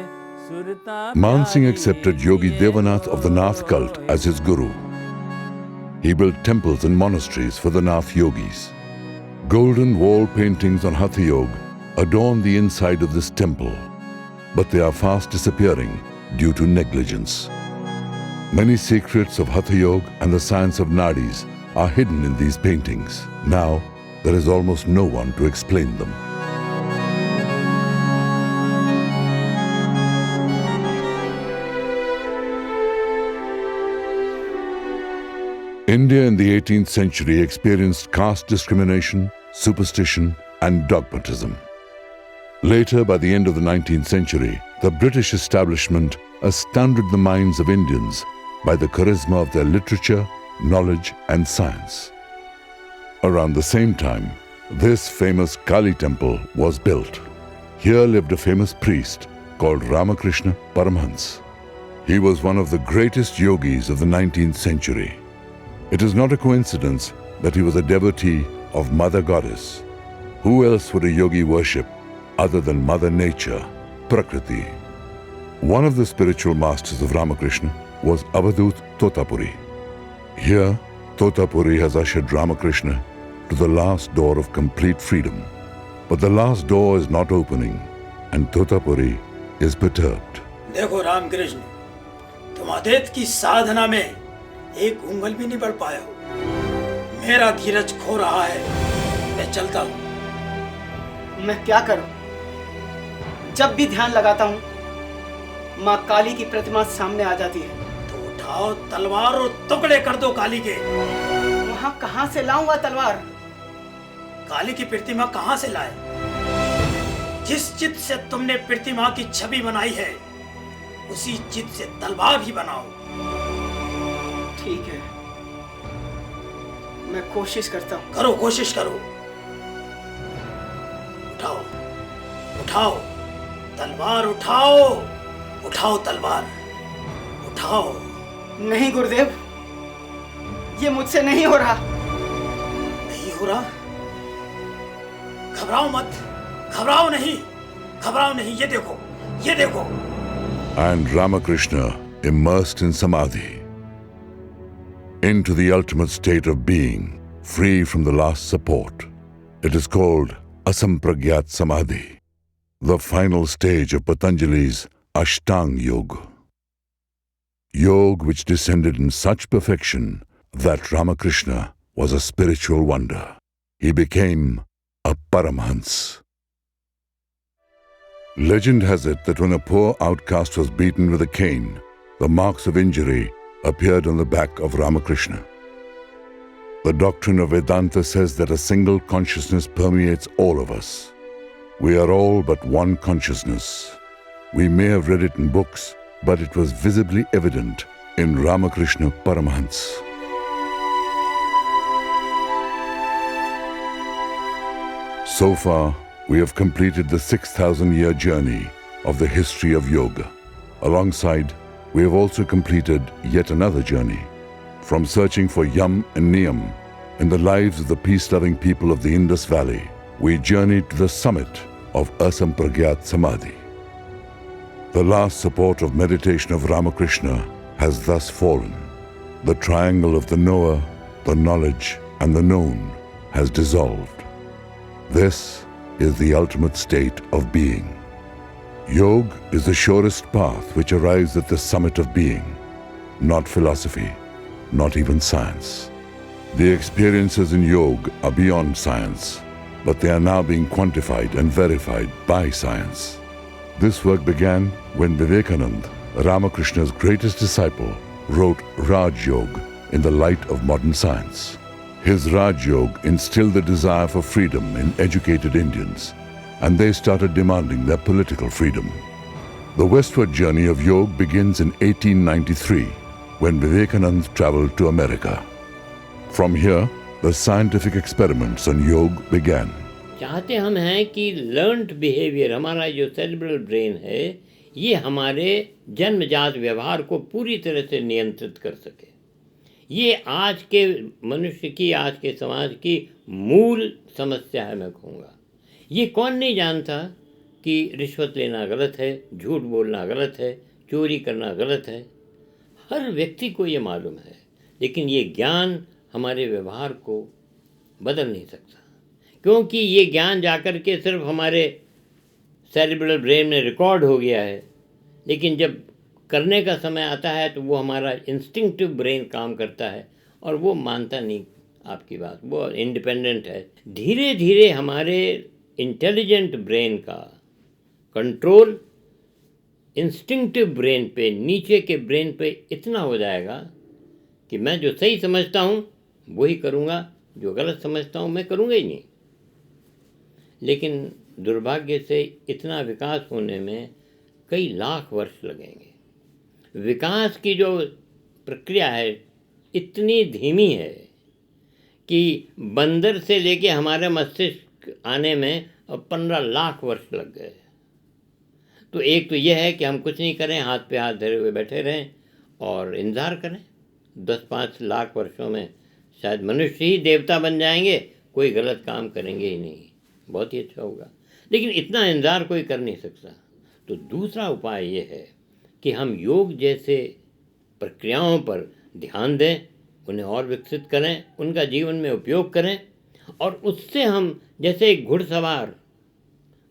सुरता Man Singh accepted Yogi Devanath of the Nath cult as his guru. He built temples and monasteries for the Nath yogis. Golden wall paintings on Hatha Yoga adorn the inside of this temple, but they are fast disappearing due to negligence. Many secrets of Hatha Yoga and the science of nadis are hidden in these paintings. Now, there is almost no one to explain them. India in the 18th century experienced caste discrimination, superstition, and dogmatism. Later, by the end of the 19th century, the British establishment astounded the minds of Indians by the charisma of their literature, knowledge, and science. Around the same time, this famous Kali temple was built. Here lived a famous priest called Rama Krishna Paramhans. He was one of the greatest yogis of the 19th century. It is not a coincidence that he was a devotee of Mother Goddess. Who else would a yogi worship other than Mother Nature, Prakriti? One of the spiritual masters of Ramakrishna was Avadut Totapuri. Here, Totapuri has ushered Ramakrishna to the last door of complete freedom. But the last door is not opening, and Totapuri is perturbed. देखो रामकृष्ण, तुम अद्वैत की साधना में एक उंगल भी नहीं बढ़ पाए हो। मेरा धीरज खो रहा है, मैं चलता हूँ। मैं क्या करूँ? जब भी ध्यान लगाता हूँ, माँ काली की प्रतिमा सामने आ जाती है। तो उठाओ तलवार और टुकड़े कर दो काली के। वहाँ कहाँ से लाऊंगा तलवार? काली की प्रतिमा कहाँ से लाए? जिस चित्त से तुमने प्रतिमा की छवि बनाई है, उसी चित्त से तलवार भी बनाओ। ठीक है, मैं कोशिश करता हूँ। करो, कोशिश करो। उठाओ, उठाओ, तलवार उठाओ, उठाओ तलवार, उठाओ। नहीं गुरुदेव, ये मुझसे नहीं हो रहा। नहीं हो रहा? घबराओ मत, घबराओ नहीं, घबराओ नहीं, ये देखो, ये देखो। And Ramakrishna immersed in samadhi, into the ultimate state of being, free from the last support. It is called Asampragyat Samadhi, the final stage of Patanjali's Ashtanga Yoga. Yoga which descended in such perfection that Ramakrishna was a spiritual wonder. He became a Paramhans. Legend has it that when a poor outcast was beaten with a cane, the marks of injury appeared on the back of Ramakrishna. The doctrine of Vedanta says that a single consciousness permeates all of us. We are all but one consciousness. We may have read it in books, but it was visibly evident in Ramakrishna Paramhans. So far, we have completed the 6,000-year journey of the history of yoga. Alongside, we have also completed yet another journey. From searching for Yam and Niyam in the lives of the peace-loving people of the Indus Valley, we journeyed to the summit of Asampragyat Samadhi. The last support of meditation of Ramakrishna has thus fallen. The triangle of the knower, the knowledge, and the known has dissolved. This is the ultimate state of being. Yoga is the surest path which arrives at the summit of being, not philosophy, not even science. The experiences in yoga are beyond science, but they are now being quantified and verified by science. This work began when Vivekananda, Rama Krishna's greatest disciple, wrote Raj Yoga in the light of modern science. His Raj Yoga instilled the desire for freedom in educated Indians, and they started demanding their political freedom. The westward journey of yoga begins in 1893, when Vivekananda traveled to America. From here, the scientific experiments on yoga began. चाहते हम हैं कि learned behaviour, हमारा जो cerebral brain है, ये हमारे जन्मजात व्यवहार को पूरी तरह से नियंत्रित कर सके। ये आज के मनुष्य की, आज के समाज की मूल समस्या है, मैं कहूँगा। ये कौन नहीं जानता कि रिश्वत लेना गलत है, झूठ बोलना गलत है, चोरी करना गलत है। हर व्यक्ति को ये मालूम है, लेकिन ये ज्ञान हमारे व्यवहार को बदल नहीं सकता, क्योंकि ये ज्ञान जाकर के सिर्फ हमारे सेरिब्रल ब्रेन में रिकॉर्ड हो गया है, लेकिन जब करने का समय आता है तो वो हमारा इंस्टिंक्टिव ब्रेन काम करता है और वो मानता नहीं आपकी बात, वो इंडिपेंडेंट है। धीरे धीरे हमारे इंटेलिजेंट ब्रेन का कंट्रोल इंस्टिंक्टिव ब्रेन पे, नीचे के ब्रेन पे इतना हो जाएगा कि मैं जो सही समझता हूँ वही करूँगा, जो गलत समझता हूँ मैं करूँगा ही नहीं। लेकिन दुर्भाग्य से इतना विकास होने में कई लाख वर्ष लगेंगे। विकास की जो प्रक्रिया है इतनी धीमी है कि बंदर से लेके हमारे मस्तिष्क आने में 15 लाख वर्ष लग गए। तो एक तो यह है कि हम कुछ नहीं करें, हाथ पे हाथ धरे हुए बैठे रहें और इंतज़ार करें। 10-5 लाख वर्षों में शायद मनुष्य ही देवता बन जाएंगे, कोई गलत काम करेंगे ही नहीं, बहुत ही अच्छा होगा। लेकिन इतना इंतज़ार कोई कर नहीं सकता। तो दूसरा उपाय ये है कि हम योग जैसे प्रक्रियाओं पर ध्यान दें, उन्हें और विकसित करें, उनका जीवन में उपयोग करें, और उससे हम जैसे एक घुड़सवार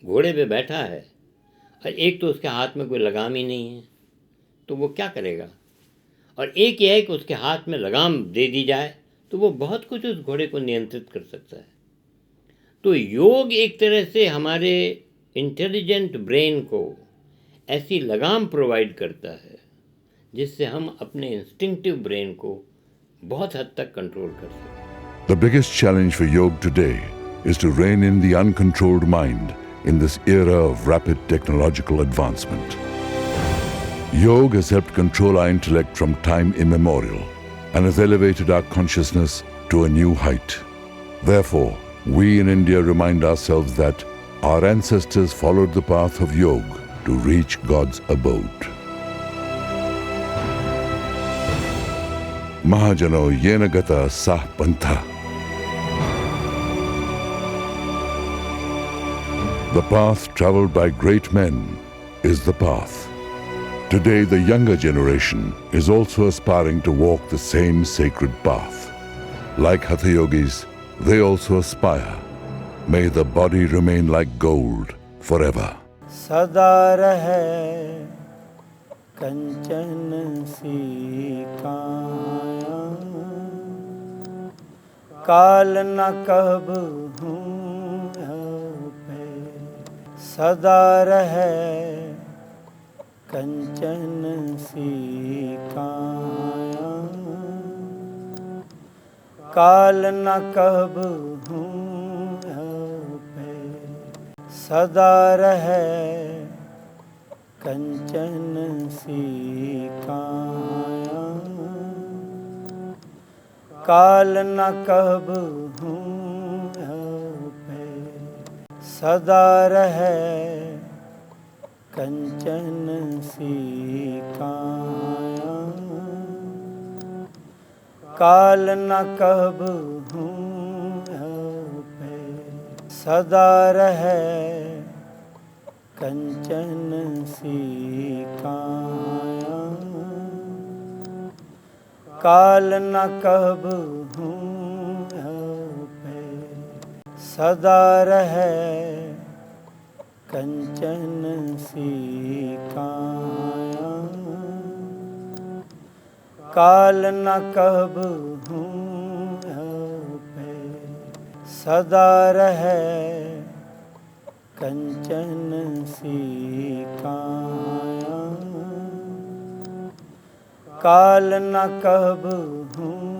घोड़े पे बैठा है और एक तो उसके हाथ में कोई लगाम ही नहीं है, तो वो क्या करेगा। और एक यह है कि उसके हाथ में लगाम दे दी जाए तो वो बहुत कुछ उस घोड़े को नियंत्रित कर सकता है। तो योग एक तरह से हमारे इंटेलिजेंट ब्रेन को ऐसी लगाम प्रोवाइड करता है जिससे हम अपने इंस्टिंक्टिव ब्रेन को बहुत हद तक कंट्रोल कर सकें। The biggest challenge for yoga today is to rein in the uncontrolled mind in this era of rapid technological advancement. Yoga has helped control our intellect from time immemorial and has elevated our consciousness to a new height. Therefore, we in India remind ourselves that our ancestors followed the path of yoga to reach God's abode. Mahajano yena gata sah pantha. The path traveled by great men is the path. Today, the younger generation is also aspiring to walk the same sacred path. Like Hatha Yogis, they also aspire. May the body remain like gold forever. सदा रहे कंचन सी काया, काल न कब हूँ पे। सदा रहे कंचन सी काया, काल न कब हूँ पे। सदा रहे कंचन सी काया, काल न कब हूँ पे। सदा रहे कंचन सी काया, काल न कब हूँ पे। सदा रहे कंचन सी काया, काल न कब हूँ पे। सदा रहे कंचन सी काया, काल न कब हूँ पे, सदा रहे कंचन सी काया, काल न कब हूँ